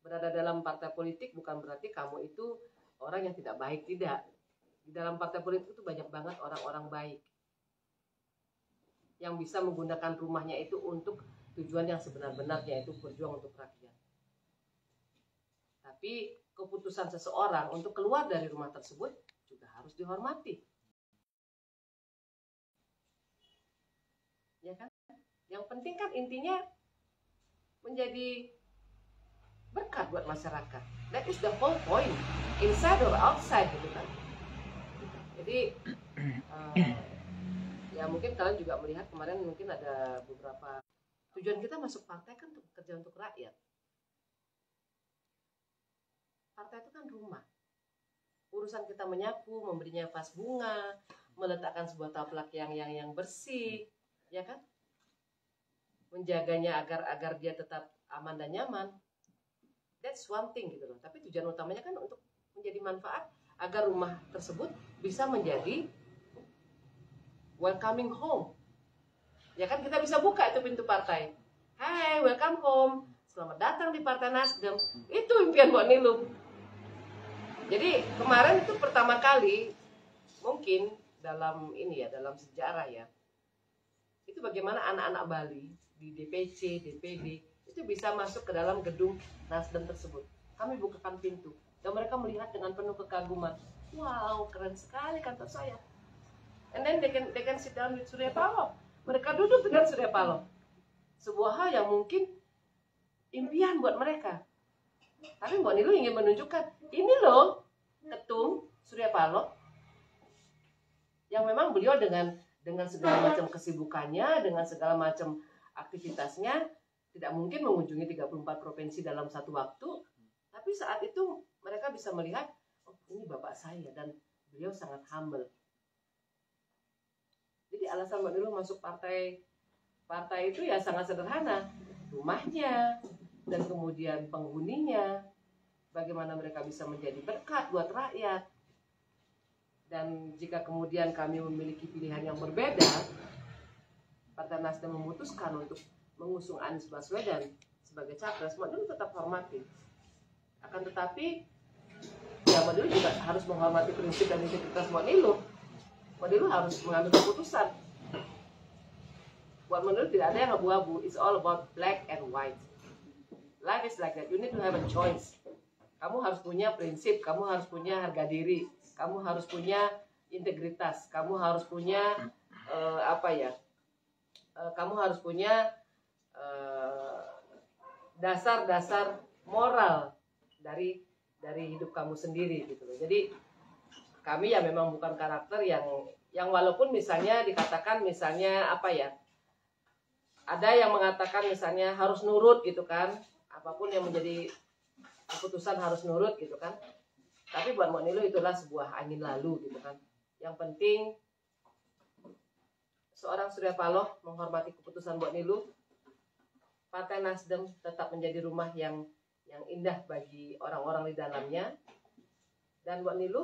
Berada dalam partai politik bukan berarti kamu itu orang yang tidak baik, tidak. Di dalam partai politik itu banyak banget orang-orang baik yang bisa menggunakan rumahnya itu untuk tujuan yang sebenar-benarnya, yaitu berjuang untuk rakyat. Tapi keputusan seseorang untuk keluar dari rumah tersebut juga harus dihormati. Ya kan? Yang penting kan intinya menjadi berkat buat masyarakat. That is the whole point, inside or outside gitu kan. Jadi Ya mungkin kalian juga melihat kemarin mungkin ada beberapa tujuan kita masuk partai kan untuk kerja untuk rakyat. Partai itu kan rumah. Urusan kita menyapu, memberinya vas bunga, meletakkan sebuah taplak yang bersih, ya kan? Menjaganya agar dia tetap aman dan nyaman. That's one thing gitu loh. Tapi tujuan utamanya kan untuk menjadi manfaat agar rumah tersebut bisa menjadi welcoming home. Ya kan kita bisa buka itu pintu partai. Hai, welcome home. Selamat datang di Partai Nasdem. Itu impian Mbak Nilum. Jadi kemarin itu pertama kali mungkin dalam sejarah ya. Itu bagaimana anak-anak Bali di DPC, DPD itu bisa masuk ke dalam gedung Nasdem tersebut. Kami bukakan pintu dan mereka melihat dengan penuh kekaguman. Wow, keren sekali kantor saya. And then they can sit down with Surya Paloh. Mereka duduk dengan Surya Paloh. Sebuah hal yang mungkin impian buat mereka. Tapi Mbak Nilu ingin menunjukkan, ini loh ketum Surya Paloh yang memang beliau dengan segala macam kesibukannya, dengan segala macam aktivitasnya tidak mungkin mengunjungi 34 provinsi dalam satu waktu. Tapi saat itu mereka bisa melihat, oh ini bapak saya dan beliau sangat humble. Jadi alasan Mbak Nurul masuk partai itu ya sangat sederhana. Rumahnya dan kemudian penghuninya, bagaimana mereka bisa menjadi berkat buat rakyat. Dan jika kemudian kami memiliki pilihan yang berbeda, Partai Nasdem memutuskan untuk mengusung Anies Baswedan sebagai capres, Mbak Nurul tetap hormati. Akan tetapi, ya Mbak Nurul juga harus menghormati prinsip dan integritas Mbak Nurul. Mbak Nurul harus mengambil keputusan. Buat menurut tidak ada yang abu-abu. It's all about black and white. Life is like that. You need to have a choice. Kamu harus punya prinsip, kamu harus punya harga diri, kamu harus punya integritas, kamu harus punya kamu harus punya dasar-dasar moral dari hidup kamu sendiri gitu loh. Jadi kami ya memang bukan karakter yang walaupun misalnya dikatakan misalnya ada yang mengatakan misalnya harus nurut gitu kan, apapun yang menjadi keputusan harus nurut gitu kan. Tapi buat Mbak Nilu itulah sebuah angin lalu gitu kan. Yang penting seorang Surya Paloh menghormati keputusan Mbak Nilu. Partai Nasdem tetap menjadi rumah yang indah bagi orang-orang di dalamnya. Dan Mbak Nilu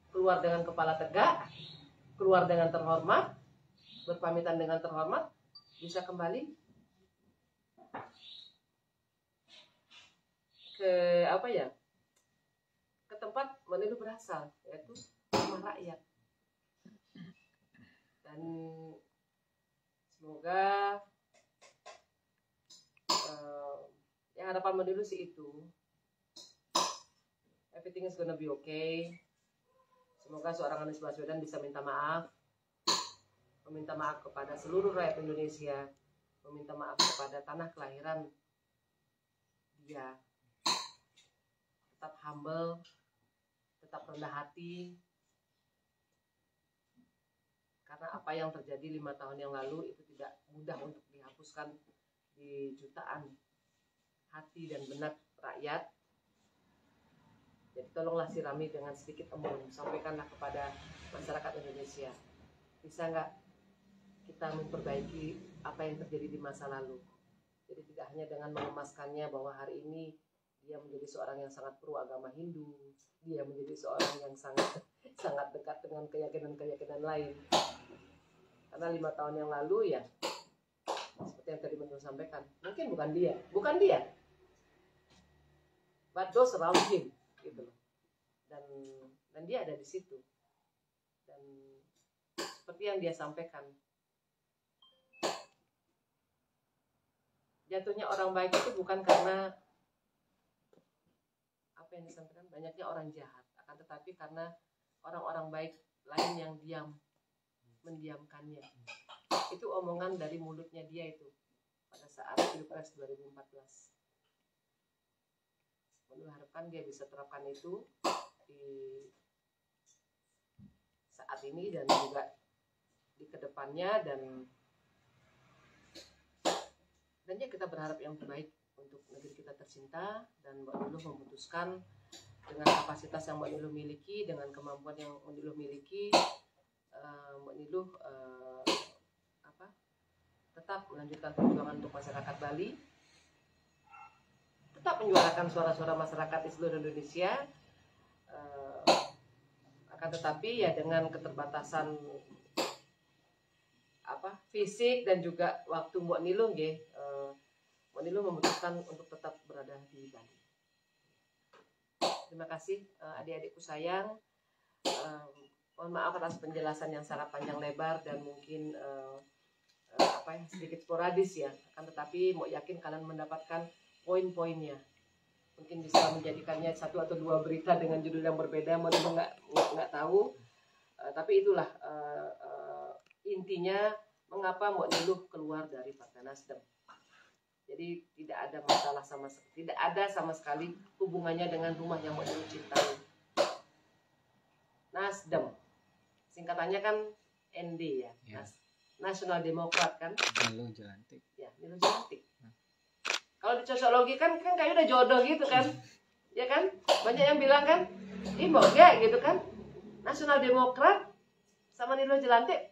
keluar dengan kepala tegak, keluar dengan terhormat, berpamitan dengan terhormat, bisa kembali ke ke tempat Mbak Nilu berasal, yaitu rumah rakyat. Dan semoga yang harapan Mbak Nilu sih itu, everything is gonna be okay. Semoga seorang Anies Baswedan bisa meminta maaf kepada seluruh rakyat Indonesia, meminta maaf kepada tanah kelahiran dia. Tetap humble, tetap rendah hati, karena apa yang terjadi 5 tahun yang lalu itu tidak mudah untuk dihapuskan di jutaan hati dan benak rakyat. Jadi tolonglah sirami dengan sedikit embun, sampaikanlah kepada masyarakat Indonesia. Bisa nggak kita memperbaiki apa yang terjadi di masa lalu? Jadi tidak hanya dengan mengemaskannya bahwa hari ini dia menjadi seorang yang sangat pro agama Hindu, dia menjadi seorang yang sangat dekat dengan keyakinan-keyakinan lain. Karena 5 tahun yang lalu ya, seperti yang tadi Menteri sampaikan, mungkin bukan dia, but those around him, gitu loh. Dan dia ada di situ. Dan seperti yang dia sampaikan, jatuhnya orang baik itu bukan karena apa yang disampaikan banyaknya orang jahat, akan tetapi karena orang-orang baik lain yang mendiamkannya. Itu omongan dari mulutnya dia itu pada saat Pilpres 2014. Menurut harapkan dia bisa terapkan itu di saat ini dan juga di kedepannya, dan ya kita berharap yang terbaik untuk negeri kita tercinta. Dan Mbak Niluh memutuskan dengan kapasitas yang Mbak Niluh miliki, dengan kemampuan yang Mbak Niluh miliki, Mbak Niluh tetap melanjutkan perjuangan untuk masyarakat Bali, tetap menyuarakan suara-suara masyarakat di seluruh Indonesia. Akan tetapi ya dengan keterbatasan fisik dan juga waktu Mbak Niluh, Mbak Niluh memutuskan untuk tetap berada di Bali. Terima kasih adik-adikku sayang. Mohon maaf atas penjelasan yang sangat panjang lebar dan mungkin sedikit sporadis ya. Akan tetapi Mbak yakin kalian mendapatkan poin-poinnya. Mungkin bisa menjadikannya 1 atau 2 berita dengan judul yang berbeda. Mbak Niluh nggak tahu. Tapi itulah intinya mengapa Mbak Niluh keluar dari Partai Nasdem. Jadi tidak ada sama sekali hubungannya dengan rumah yang Mbak Niluh cintai. Nasdem, singkatannya kan ND ya. Nasional Demokrat kan. Niluh Jelantik. Ya, Niluh Jelantik. Kalau di sosiologi kan kayak udah jodoh gitu kan. Ya kan? Banyak yang bilang kan, "Ih, Mbok ya," gitu kan. Nasional Demokrat sama Niluh Jelantik,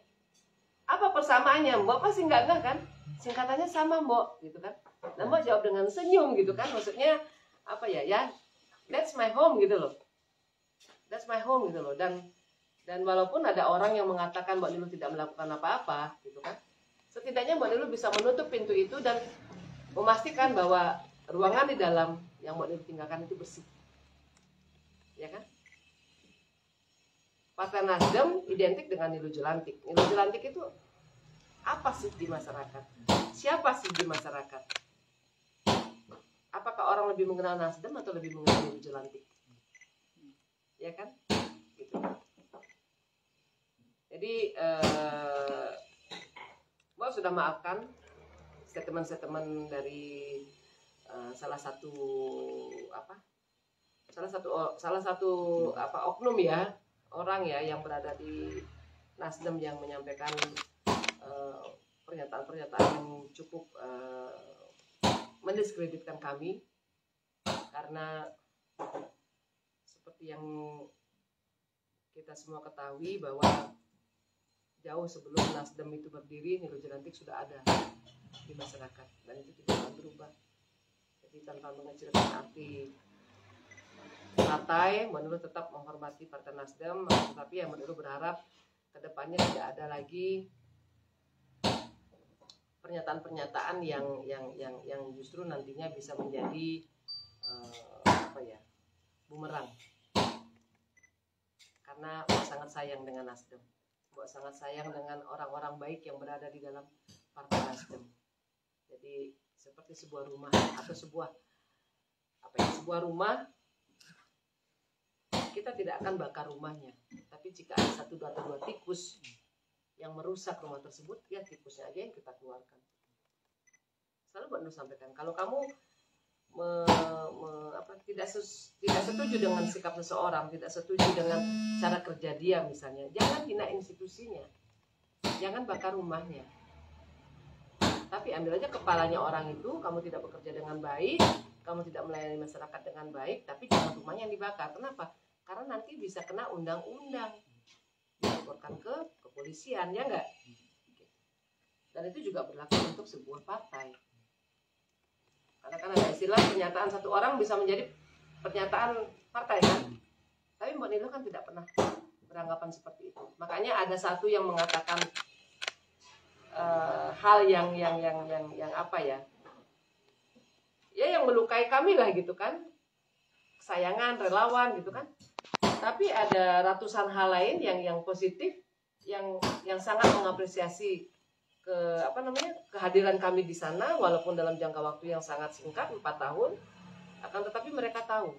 apa persamaannya? Mbok pasti enggak kan? Singkatannya sama, Mbok, gitu kan. Nah, Mbok jawab dengan senyum gitu kan. Maksudnya ya, that's my home gitu loh. That's my home gitu loh. Dan walaupun ada orang yang mengatakan Mbak Niluh tidak melakukan apa-apa gitu kan, setidaknya Mbak Niluh bisa menutup pintu itu dan memastikan bahwa ruangan di dalam yang Mbak Niluh tinggalkan itu bersih. Ya kan? Partai Nasdem identik dengan Niluh Jelantik. Niluh Jelantik itu apa sih di masyarakat? Siapa sih di masyarakat? Apakah orang lebih mengenal Nasdem atau lebih mengenal Niluh Jelantik? Ya kan? Gitu. Jadi Mbak sudah maafkan statement-statement dari salah satu oknum ya, orang ya yang berada di Nasdem yang menyampaikan pernyataan-pernyataan yang cukup mendiskreditkan kami, karena seperti yang kita semua ketahui bahwa jauh sebelum Nasdem itu berdiri, Niluh Jelantik sudah ada di masyarakat dan itu tidak akan berubah. Jadi tanpa mengecilkan arti partai, Mbak Niluh tetap menghormati Partai Nasdem, tetapi yang Mbak Niluh berharap kedepannya tidak ada lagi pernyataan-pernyataan yang justru nantinya bisa menjadi bumerang. Karena Mbak sangat sayang dengan Nasdem. Mbak sangat sayang dengan orang-orang baik yang berada di dalam Partai Nasdem. Jadi seperti sebuah rumah atau sebuah rumah, kita tidak akan bakar rumahnya. Tapi jika ada 1 atau 2 tikus yang merusak rumah tersebut, ya tikusnya aja yang kita keluarkan. Selalu Mbak Niluh sampaikan, kalau kamu tidak setuju dengan sikap seseorang, tidak setuju dengan cara kerja dia misalnya, jangan hina institusinya, jangan bakar rumahnya, tapi ambil aja kepalanya orang itu. Kamu tidak bekerja dengan baik, kamu tidak melayani masyarakat dengan baik, tapi jangan rumahnya yang dibakar. Kenapa? Karena nanti bisa kena undang-undang, dilaporkan ke kepolisian, ya enggak? Dan itu juga berlaku untuk sebuah partai. Karena kan ada istilah pernyataan satu orang bisa menjadi pernyataan partai kan. Tapi Mbak Niluh kan tidak pernah beranggapan seperti itu. Makanya ada satu yang mengatakan hal yang yang melukai kami lah gitu kan. Kesayangan, relawan gitu kan. Tapi ada ratusan hal lain yang positif, yang sangat mengapresiasi kehadiran kami di sana, walaupun dalam jangka waktu yang sangat singkat 4 tahun, akan tetapi mereka tahu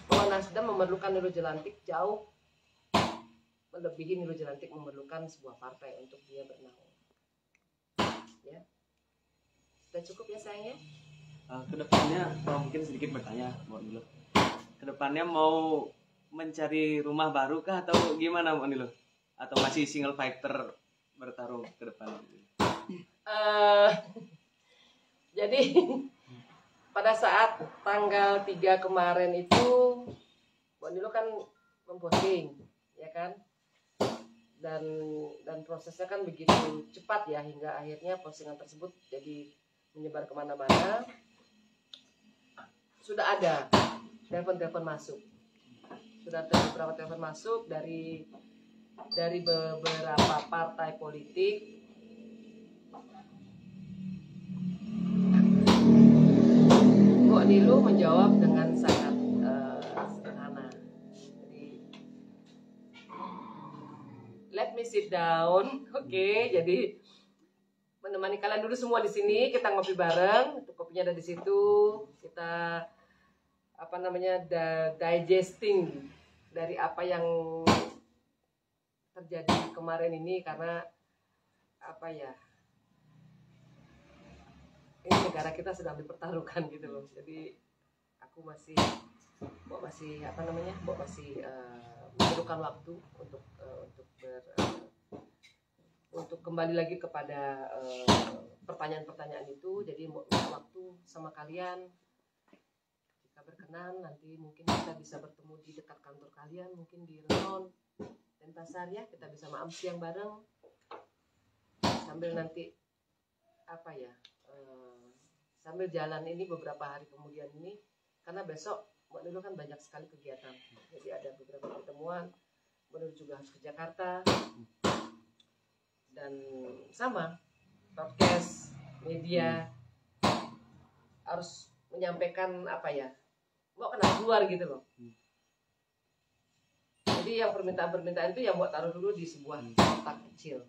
bahwa Nasdem memerlukan Niluh Jelantik jauh melebihi Niluh Jelantik memerlukan sebuah partai untuk dia bernaung. Ya, sudah cukup ya sayangnya. Kedepannya mungkin sedikit bertanya Mbak Niluh. Kedepannya mau mencari rumah baru kah atau gimana Mbak Nilo? Atau masih single fighter bertarung ke depan? Jadi pada saat tanggal 3 kemarin itu Mbak Nilo kan memposting, ya kan? Dan prosesnya kan begitu cepat ya, hingga akhirnya postingan tersebut jadi menyebar kemana-mana. Sudah ada telepon masuk, sudah ada beberapa telepon masuk dari beberapa partai politik. Mbak Nilo menjawab dengan sangat sederhana. Jadi, let me sit down, oke. Jadi menemani kalian dulu semua di sini, kita ngopi bareng. Kopinya ada di situ. Kita digesting dari apa yang terjadi kemarin ini, karena ini negara kita sedang dipertaruhkan gitu loh. Jadi aku masih memerlukan waktu untuk kembali lagi kepada pertanyaan-pertanyaan itu. Jadi mau minta waktu sama kalian, jika berkenan nanti mungkin kita bisa bertemu di dekat kantor kalian, mungkin di Renon Denpasar ya, kita bisa makan siang bareng sambil nanti sambil jalan ini beberapa hari kemudian ini, karena besok Mbak Nilo kan banyak sekali kegiatan. Jadi ada beberapa pertemuan, Mbak Nilo juga harus ke Jakarta, dan sama podcast media harus menyampaikan Mbak kena keluar gitu loh. Jadi yang permintaan itu yang Mbak taruh dulu di sebuah kotak kecil,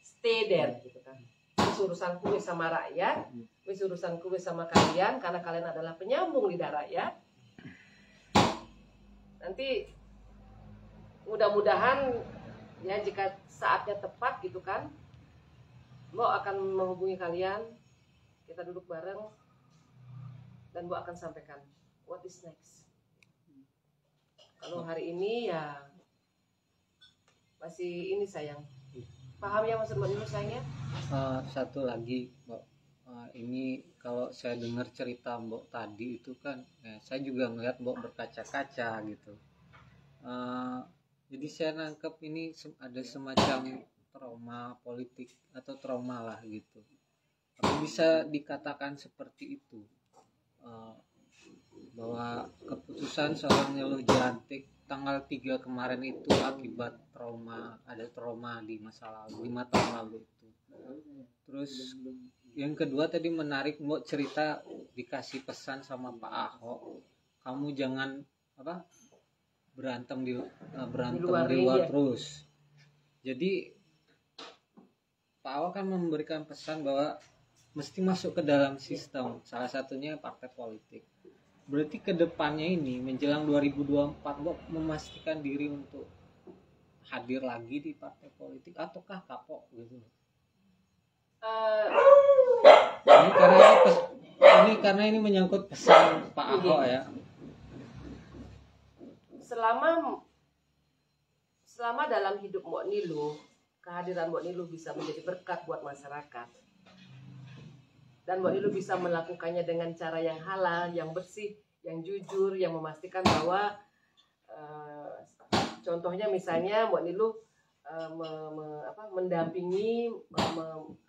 stay there gitu kan. Wis urusanku wis sama rakyat, wis urusanku wis sama kalian, karena kalian adalah penyambung lidah rakyat. Nanti mudah-mudahan ya, jika saatnya tepat gitu kan, Mbak akan menghubungi kalian, kita duduk bareng, dan Mbak akan sampaikan what is next. Kalau hari ini ya masih ini sayang, paham ya maksud Mbak Nilo sayangnya? Satu lagi Mbak, ini kalau saya dengar cerita Mbak tadi itu kan, saya juga melihat Mbak berkaca-kaca gitu. Jadi saya nangkep ini ada semacam trauma politik atau trauma lah gitu. Apa bisa dikatakan seperti itu? Bahwa keputusan seorang Nilo Jelantik tanggal 3 kemarin itu akibat ada trauma di masa lalu, 5 tahun lalu itu. Terus yang kedua tadi menarik Mbak cerita dikasih pesan sama Pak Ahok, kamu jangan berantem di luar terus. Jadi Pak Ahok kan memberikan pesan bahwa mesti masuk ke dalam sistem, salah satunya partai politik. Berarti kedepannya ini menjelang 2024 Mbak memastikan diri untuk hadir lagi di partai politik ataukah kapok gitu? Ini karena ini menyangkut pesan Pak Ahok ya. Selama dalam hidup Mbak Nilo, kehadiran Mbak Nilo bisa menjadi berkat buat masyarakat, dan Mbak Nilo bisa melakukannya dengan cara yang halal, yang bersih, yang jujur, yang memastikan bahwa contohnya misalnya Mbak Nilo mendampingi,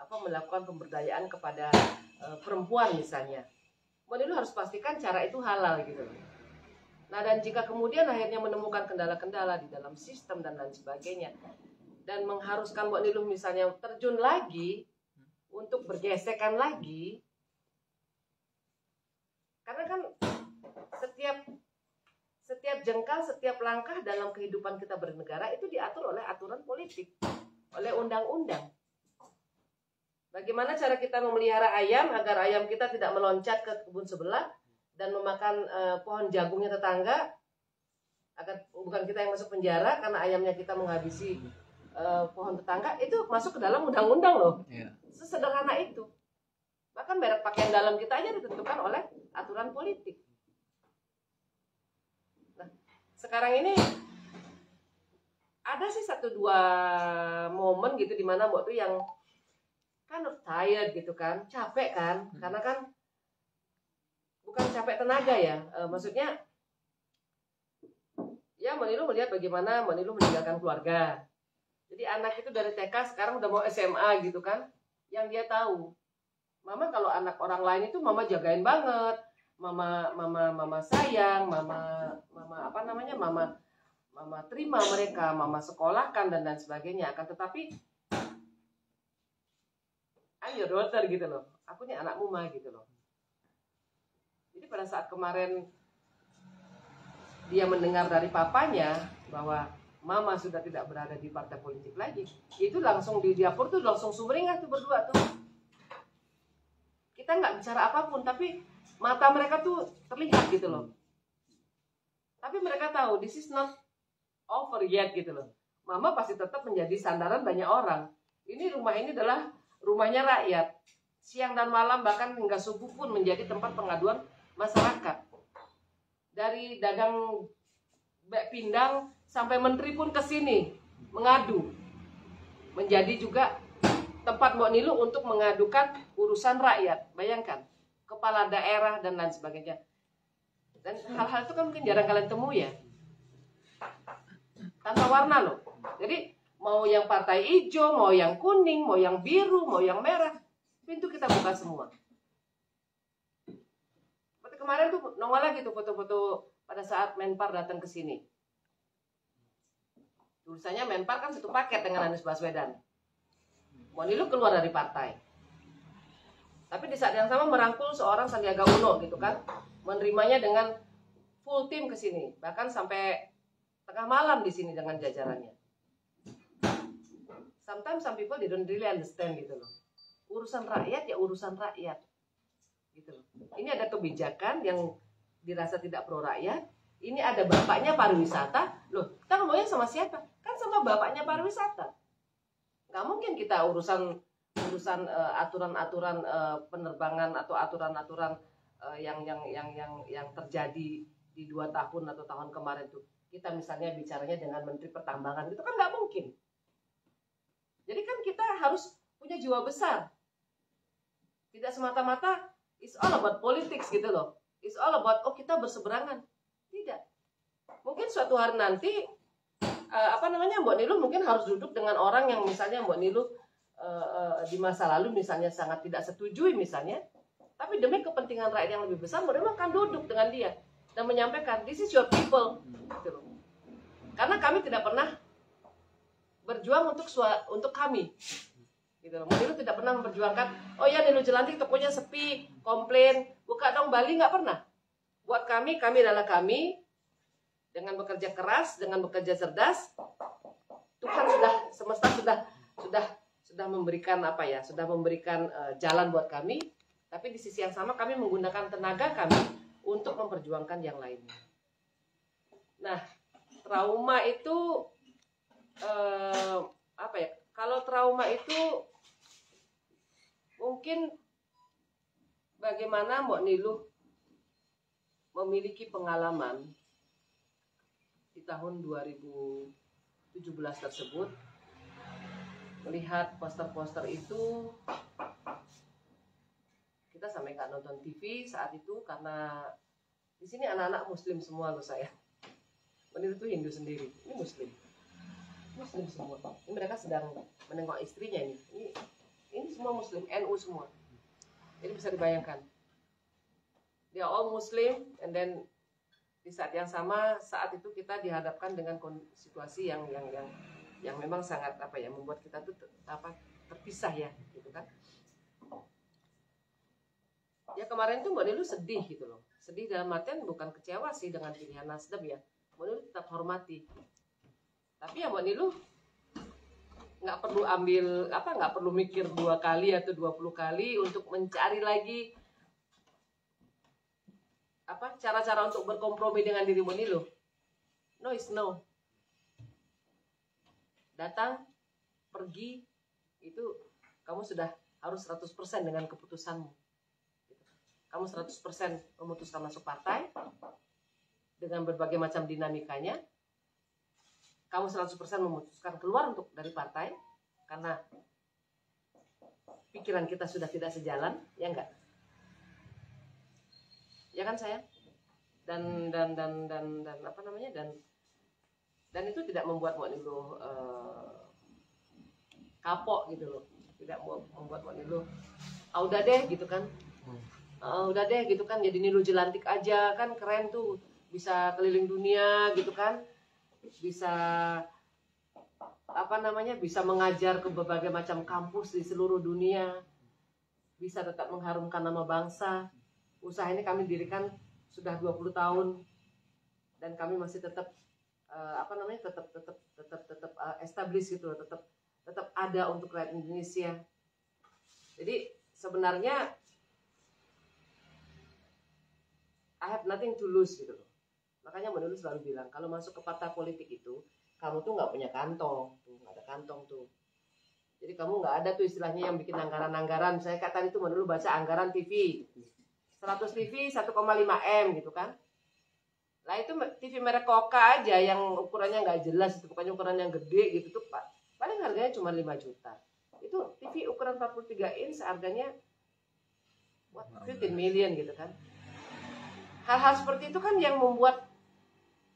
melakukan pemberdayaan kepada perempuan misalnya. Mbak Nilo harus pastikan cara itu halal gitu. Nah, dan jika kemudian akhirnya menemukan kendala-kendala di dalam sistem dan lain sebagainya, dan mengharuskan Mbak Nilo misalnya terjun lagi untuk bergesekan lagi, karena kan setiap jengkal, setiap langkah dalam kehidupan kita bernegara itu diatur oleh aturan politik, oleh undang-undang. Bagaimana cara kita memelihara ayam agar ayam kita tidak meloncat ke kebun sebelah dan memakan pohon jagungnya tetangga, agar bukan kita yang masuk penjara karena ayamnya kita menghabisi pohon tetangga, itu masuk ke dalam undang-undang loh. Yeah. Sesederhana itu. Bahkan merek pakaian dalam kita aja ditentukan oleh aturan politik. Nah, sekarang ini ada sih 1-2 momen gitu di mana Mbok tuh yang kind of tired gitu kan, capek kan, karena kan bukan capek tenaga ya, maksudnya ya Mbak Nilu melihat bagaimana Mbak Nilu meninggalkan keluarga. Jadi anak itu dari TK sekarang udah mau SMA gitu kan. Yang dia tahu, mama kalau anak orang lain itu mama jagain banget. Mama sayang, mama apa namanya? Mama terima mereka, mama sekolahkan dan lain sebagainya. Akan tetapi I'm your daughter gitu loh. Aku ini anakmu mah gitu loh. Jadi pada saat kemarin dia mendengar dari papanya bahwa mama sudah tidak berada di partai politik lagi, itu langsung di dapur tuh langsung sumringah tuh berdua tuh. Kita nggak bicara apapun, tapi mata mereka tuh terlihat gitu loh. Tapi mereka tahu this is not over yet gitu loh. Mama pasti tetap menjadi sandaran banyak orang. Ini rumah ini adalah rumahnya rakyat. Siang dan malam bahkan hingga subuh pun menjadi tempat pengaduan masyarakat. Dari dagang bek pindang sampai menteri pun ke sini mengadu. Menjadi juga tempat Mbok Nilu untuk mengadukan urusan rakyat. Bayangkan, kepala daerah dan lain sebagainya. Dan hal-hal itu kan mungkin jarang kalian temui ya. Tanpa warna loh. Jadi mau yang partai hijau, mau yang kuning, mau yang biru, mau yang merah, pintu kita buka semua. Seperti kemarin tuh nongol lagi tuh foto-foto pada saat Menpar datang ke sini. Tulisannya Menpar kan satu paket dengan Anies Baswedan. Mbok Nilu keluar dari partai. Tapi di saat yang sama merangkul seorang Sandiaga Uno gitu kan. Menerimanya dengan full tim ke sini. Bahkan sampai tengah malam di sini dengan jajarannya. Sometimes some people they don't really understand gitu loh. Urusan rakyat ya urusan rakyat. Gitu loh. Ini ada kebijakan yang dirasa tidak pro rakyat. Ini ada bapaknya pariwisata. Loh, kita ngomongnya sama siapa? Kan sama bapaknya pariwisata. Nggak mungkin kita urusan aturan-aturan penerbangan atau aturan-aturan yang terjadi di 2 tahun atau tahun kemarin tuh. Kita misalnya bicaranya dengan Menteri Pertambangan, itu kan nggak mungkin. Jadi kan kita harus punya jiwa besar. Tidak semata-mata it's all about politics gitu loh. It's all about kita berseberangan. Tidak. Mungkin suatu hari nanti Mbok Nilu mungkin harus duduk dengan orang yang misalnya Mbok Nilu di masa lalu misalnya sangat tidak setujui misalnya, tapi demi kepentingan rakyat yang lebih besar, Mbok Nilu akan duduk dengan dia dan menyampaikan this is your people gitu loh. Karena kami tidak pernah berjuang untuk kami gitu loh. Mbok Nilu tidak pernah memperjuangkan oh ya Nilu Jelantik tokonya sepi, komplain, buka dong Bali, nggak pernah. Buat kami adalah kami. Dengan bekerja keras, dengan bekerja cerdas, Tuhan semesta sudah memberikan sudah memberikan jalan buat kami. Tapi di sisi yang sama kami menggunakan tenaga kami untuk memperjuangkan yang lainnya. Nah, trauma itu Kalau trauma itu mungkin bagaimana Mbok Nilu memiliki pengalaman di tahun 2017 tersebut, melihat poster-poster itu. Kita sampai nggak nonton TV saat itu karena di sini anak-anak Muslim semua loh saya. Ini tuh Hindu sendiri, ini Muslim semua. Ini mereka sedang menengok istrinya ini. Ini semua Muslim, NU semua. Jadi bisa dibayangkan, they are all Muslim, and then di saat yang sama saat itu kita dihadapkan dengan situasi yang memang sangat membuat kita tuh terpisah ya gitu kan. Ya kemarin tuh Mbok Nilu sedih gitu loh. Sedih dalam artian bukan kecewa sih dengan pilihan Nasdem ya. Mbok Nilu tetap hormati. Tapi ya Mbok Nilu nggak perlu mikir 2 kali atau 20 kali untuk mencari lagi cara-cara untuk berkompromi dengan diri Mbok Nilu. No is no. Datang, pergi, itu kamu sudah harus 100% dengan keputusanmu. Kamu 100% memutuskan masuk partai, dengan berbagai macam dinamikanya, kamu 100% memutuskan keluar untuk dari partai karena pikiran kita sudah tidak sejalan, ya enggak? Ya kan sayang? Dan apa namanya? Dan itu tidak membuat Mbak Niluh kapok gitu loh. Tidak membuat Mbak Niluh udah deh gitu kan. Udah deh gitu kan, jadi Niluh Jelantik aja kan keren tuh, bisa keliling dunia gitu kan, bisa apa namanya, bisa mengajar ke berbagai macam kampus di seluruh dunia, bisa tetap mengharumkan nama bangsa. Usaha ini kami dirikan sudah 20 tahun dan kami masih tetap apa namanya, tetap establish gitu loh, tetap ada untuk rakyat Indonesia. Jadi sebenarnya I have nothing to lose gitu loh. Makanya Mbak Niluh selalu bilang kalau masuk ke partai politik itu kamu tuh nggak punya kantong, tuh nggak ada kantong tuh. Jadi kamu nggak ada tuh istilahnya yang bikin anggaran-anggaran. Misalnya kayak tadi tuh Mbak Niluh baca anggaran TV, 100 TV 1,5 M gitu kan. Lah itu TV merek Koka aja yang ukurannya nggak jelas, itu bukannya ukuran yang gede gitu tuh Pak. Paling harganya cuma 5 juta. Itu TV ukuran 43 inch harganya 15 million gitu kan. Hal-hal seperti itu kan yang membuat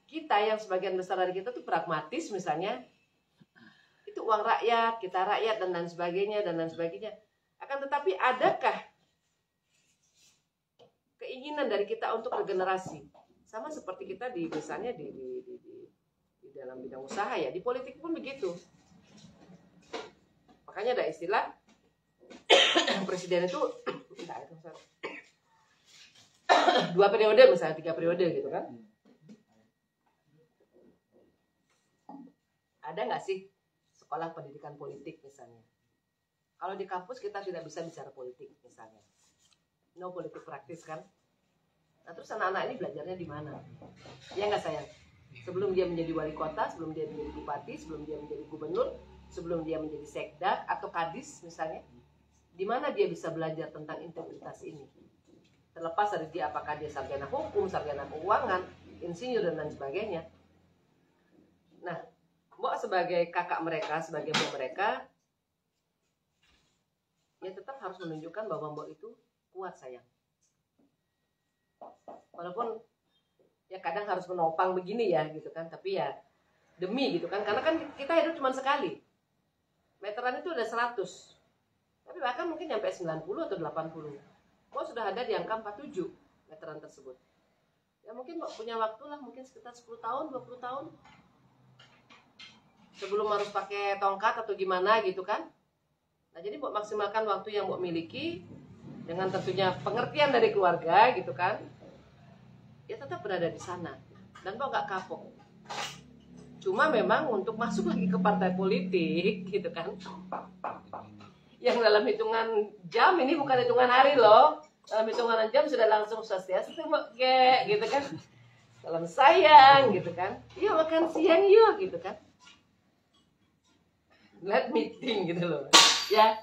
kita yang sebagian besar dari kita tuh pragmatis misalnya. Itu uang rakyat, kita rakyat dan lain sebagainya. Akan tetapi adakah keinginan dari kita untuk regenerasi? Sama seperti kita di misalnya di dalam bidang usaha ya, di politik pun begitu. Makanya ada istilah presiden itu 2 periode misalnya 3 periode gitu kan. Ada nggak sih sekolah pendidikan politik misalnya? Kalau di kampus kita tidak bisa bicara politik misalnya, no politik praktis kan. Nah terus anak-anak ini belajarnya di mana? Ya nggak sayang? Sebelum dia menjadi wali kota, sebelum dia menjadi bupati, sebelum dia menjadi gubernur, sebelum dia menjadi sekda atau kadis misalnya, di mana dia bisa belajar tentang integritas ini? Terlepas dari dia apakah dia sarjana hukum, sarjana keuangan, insinyur dan lain sebagainya. Nah, Mbok sebagai kakak mereka, sebagai mbok mereka, ya tetap harus menunjukkan bahwa Mbok itu kuat sayang. Walaupun ya kadang harus menopang begini ya gitu kan, tapi ya demi gitu kan, karena kan kita hidup cuma sekali. Meteran itu ada 100, tapi bahkan mungkin sampai 90 atau 80. Mbok sudah ada di angka 47 meteran tersebut. Ya mungkin Mbok punya waktu lah, mungkin sekitar 10 tahun, 20 tahun. Sebelum harus pakai tongkat atau gimana gitu kan. Nah jadi Mbok maksimalkan waktu yang Mbok miliki, dengan tentunya pengertian dari keluarga gitu kan. Ya tetap berada di sana. Dan Mbok gak kapok. Cuma memang untuk masuk lagi ke partai politik gitu kan, yang dalam hitungan jam, ini bukan hitungan hari loh, dalam hitungan jam sudah langsung swastiastu gitu kan, salam sayang gitu kan, yuk makan siang yuk gitu kan, let meeting gitu loh, ya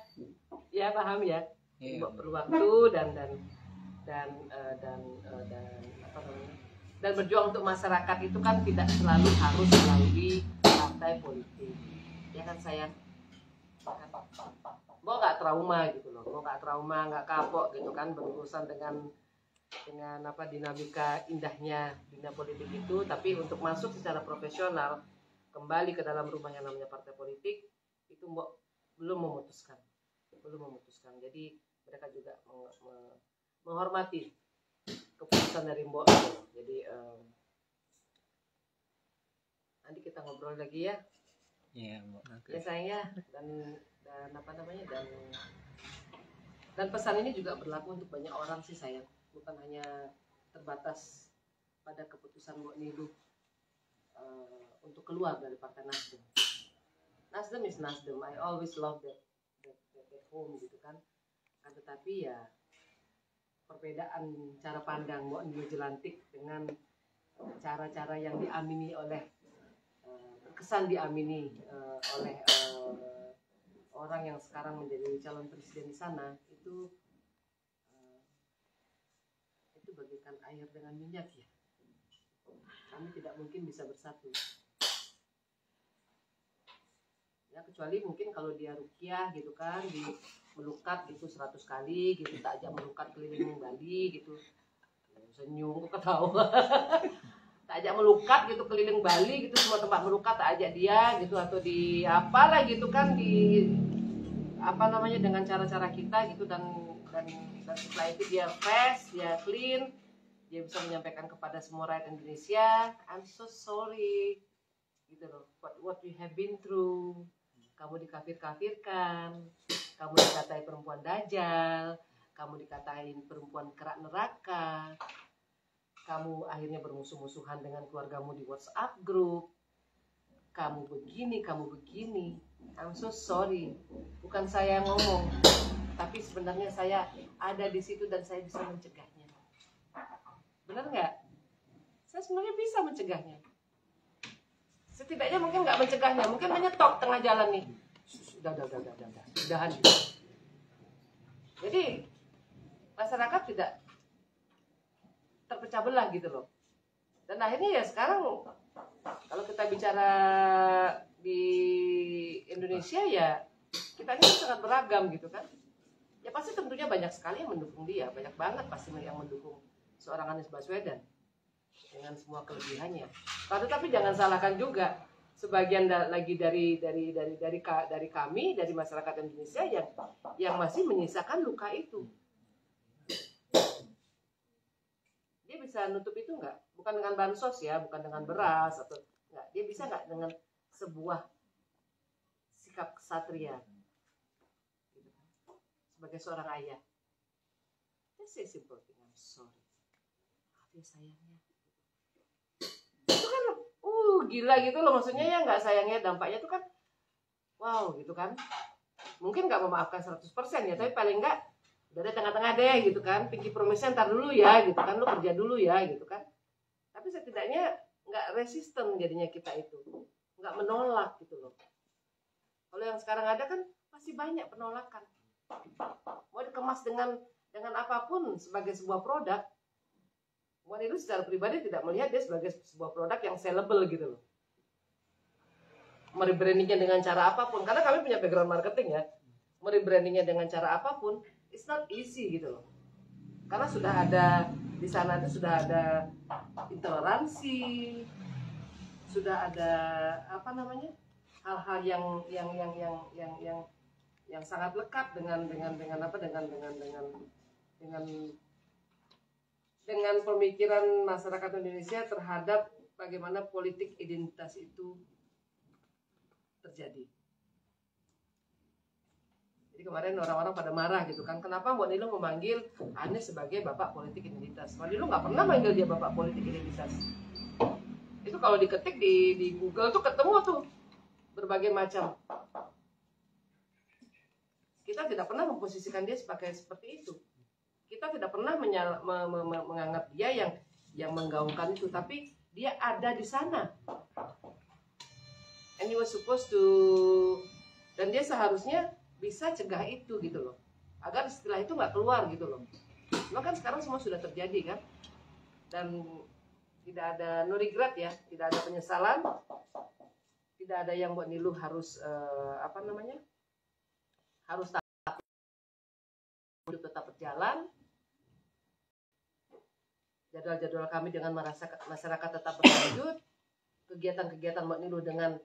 paham ya, perlu waktu dan apa namanya, dan berjuang untuk masyarakat itu kan tidak selalu harus melalui partai politik, ya kan sayang. Mbok nggak trauma gitu loh, Mbok nggak trauma, nggak kapok gitu kan berurusan dengan apa dinamika indahnya dunia politik itu, tapi untuk masuk secara profesional kembali ke dalam rumah yang namanya partai politik itu Mbok belum memutuskan. Jadi mereka juga menghormati keputusan dari Mbok. Jadi nanti kita ngobrol lagi ya. Iya, Mbak. Ya sayang ya, dan apa namanya, dan pesan ini juga berlaku untuk banyak orang sih sayang, bukan hanya terbatas pada keputusan Mbok Niluh untuk keluar dari partai Nasdem. Nasdem is Nasdem, I always love that home gitu kan. Kan tetapi ya perbedaan cara pandang Mbok Niluh Jelantik dengan cara-cara yang diamini oleh kesan diamini oleh orang yang sekarang menjadi calon presiden di sana itu bagaikan air dengan minyak ya. kami tidak mungkin bisa bersatu. Ya kecuali mungkin kalau dia ruqyah gitu kan, di melukat gitu 100 kali gitu, tak ajak melukat keliling Bali gitu. Senyum kok ketawa. Tak ajak melukat gitu keliling Bali gitu, semua tempat melukat tak ajak dia gitu, atau di apalah gitu kan, di apa namanya, dengan cara-cara kita gitu, dan setelah itu dia fresh, dia clean, dia bisa menyampaikan kepada semua rakyat Indonesia, I'm so sorry gitu loh, what you have been through. Kamu dikafir-kafirkan, kamu dikatai perempuan dajjal, kamu dikatain perempuan kerak neraka, kamu akhirnya bermusuh-musuhan dengan keluargamu di WhatsApp group, kamu begini, I'm so sorry. Bukan saya yang ngomong, tapi sebenarnya saya ada di situ dan saya bisa mencegahnya. Benar nggak? Saya sebenarnya bisa mencegahnya. Setidaknya mungkin nggak mencegahnya, mungkin menyetop tengah jalan nih. Sudahan gitu. Jadi masyarakat tidak terpecah belah gitu loh. Dan akhirnya ya sekarang kalau kita bicara di Indonesia ya kita ini sangat beragam gitu kan. Ya pasti tentunya banyak sekali yang mendukung dia, banyak banget pasti yang mendukung seorang Anies Baswedan dengan semua kelebihannya. Tapi jangan salahkan juga sebagian lagi dari kami, dari masyarakat Indonesia yang masih menyisakan luka itu. Dia bisa nutup itu nggak? Bukan dengan bansos ya, bukan dengan beras atau nggak. Dia bisa nggak dengan sebuah sikap kesatria sebagai seorang ayah? Just say simple thing, I'm sorry. Maaf ya sayangnya. Itu kan gila gitu loh, maksudnya ya nggak sayangnya, dampaknya itu kan wow gitu kan. Mungkin nggak memaafkan 100% ya, tapi paling nggak udah ada tengah-tengah deh gitu kan, pinky promise-nya ntar dulu ya gitu kan, lu kerja dulu ya gitu kan. Tapi setidaknya nggak resisten jadinya kita itu, nggak menolak gitu loh. Kalau yang sekarang ada kan masih banyak penolakan, mau dikemas dengan apapun sebagai sebuah produk. Wan itu secara pribadi tidak melihat dia sebagai sebuah produk yang sellable gitu loh. Merebrandingnya dengan cara apapun, karena kami punya background marketing ya, merebrandingnya dengan cara apapun it's not easy gitu loh. Karena sudah ada di sana itu sudah ada intoleransi, sudah ada apa namanya, hal-hal yang sangat lekat dengan pemikiran masyarakat Indonesia terhadap bagaimana politik identitas itu terjadi. Jadi kemarin orang-orang pada marah gitu kan, kenapa Mbak Nilo memanggil Anies sebagai bapak politik identitas? Mbak Nilo nggak pernah manggil dia bapak politik identitas. Itu kalau diketik di Google tuh ketemu tuh berbagai macam. Kita tidak pernah memposisikan dia seperti itu. Kita tidak pernah menganggap dia yang menggaungkan itu, tapi dia ada di sana. And he was supposed to, dan dia seharusnya bisa cegah itu gitu loh, agar setelah itu nggak keluar gitu loh. Cuma kan sekarang semua sudah terjadi kan, dan tidak ada no regret ya, tidak ada penyesalan, tidak ada yang buat Niluh harus harus tetap berjalan. Jadwal-jadwal kami dengan masyarakat tetap berlanjut. Kegiatan-kegiatan Mbak Niluh dengan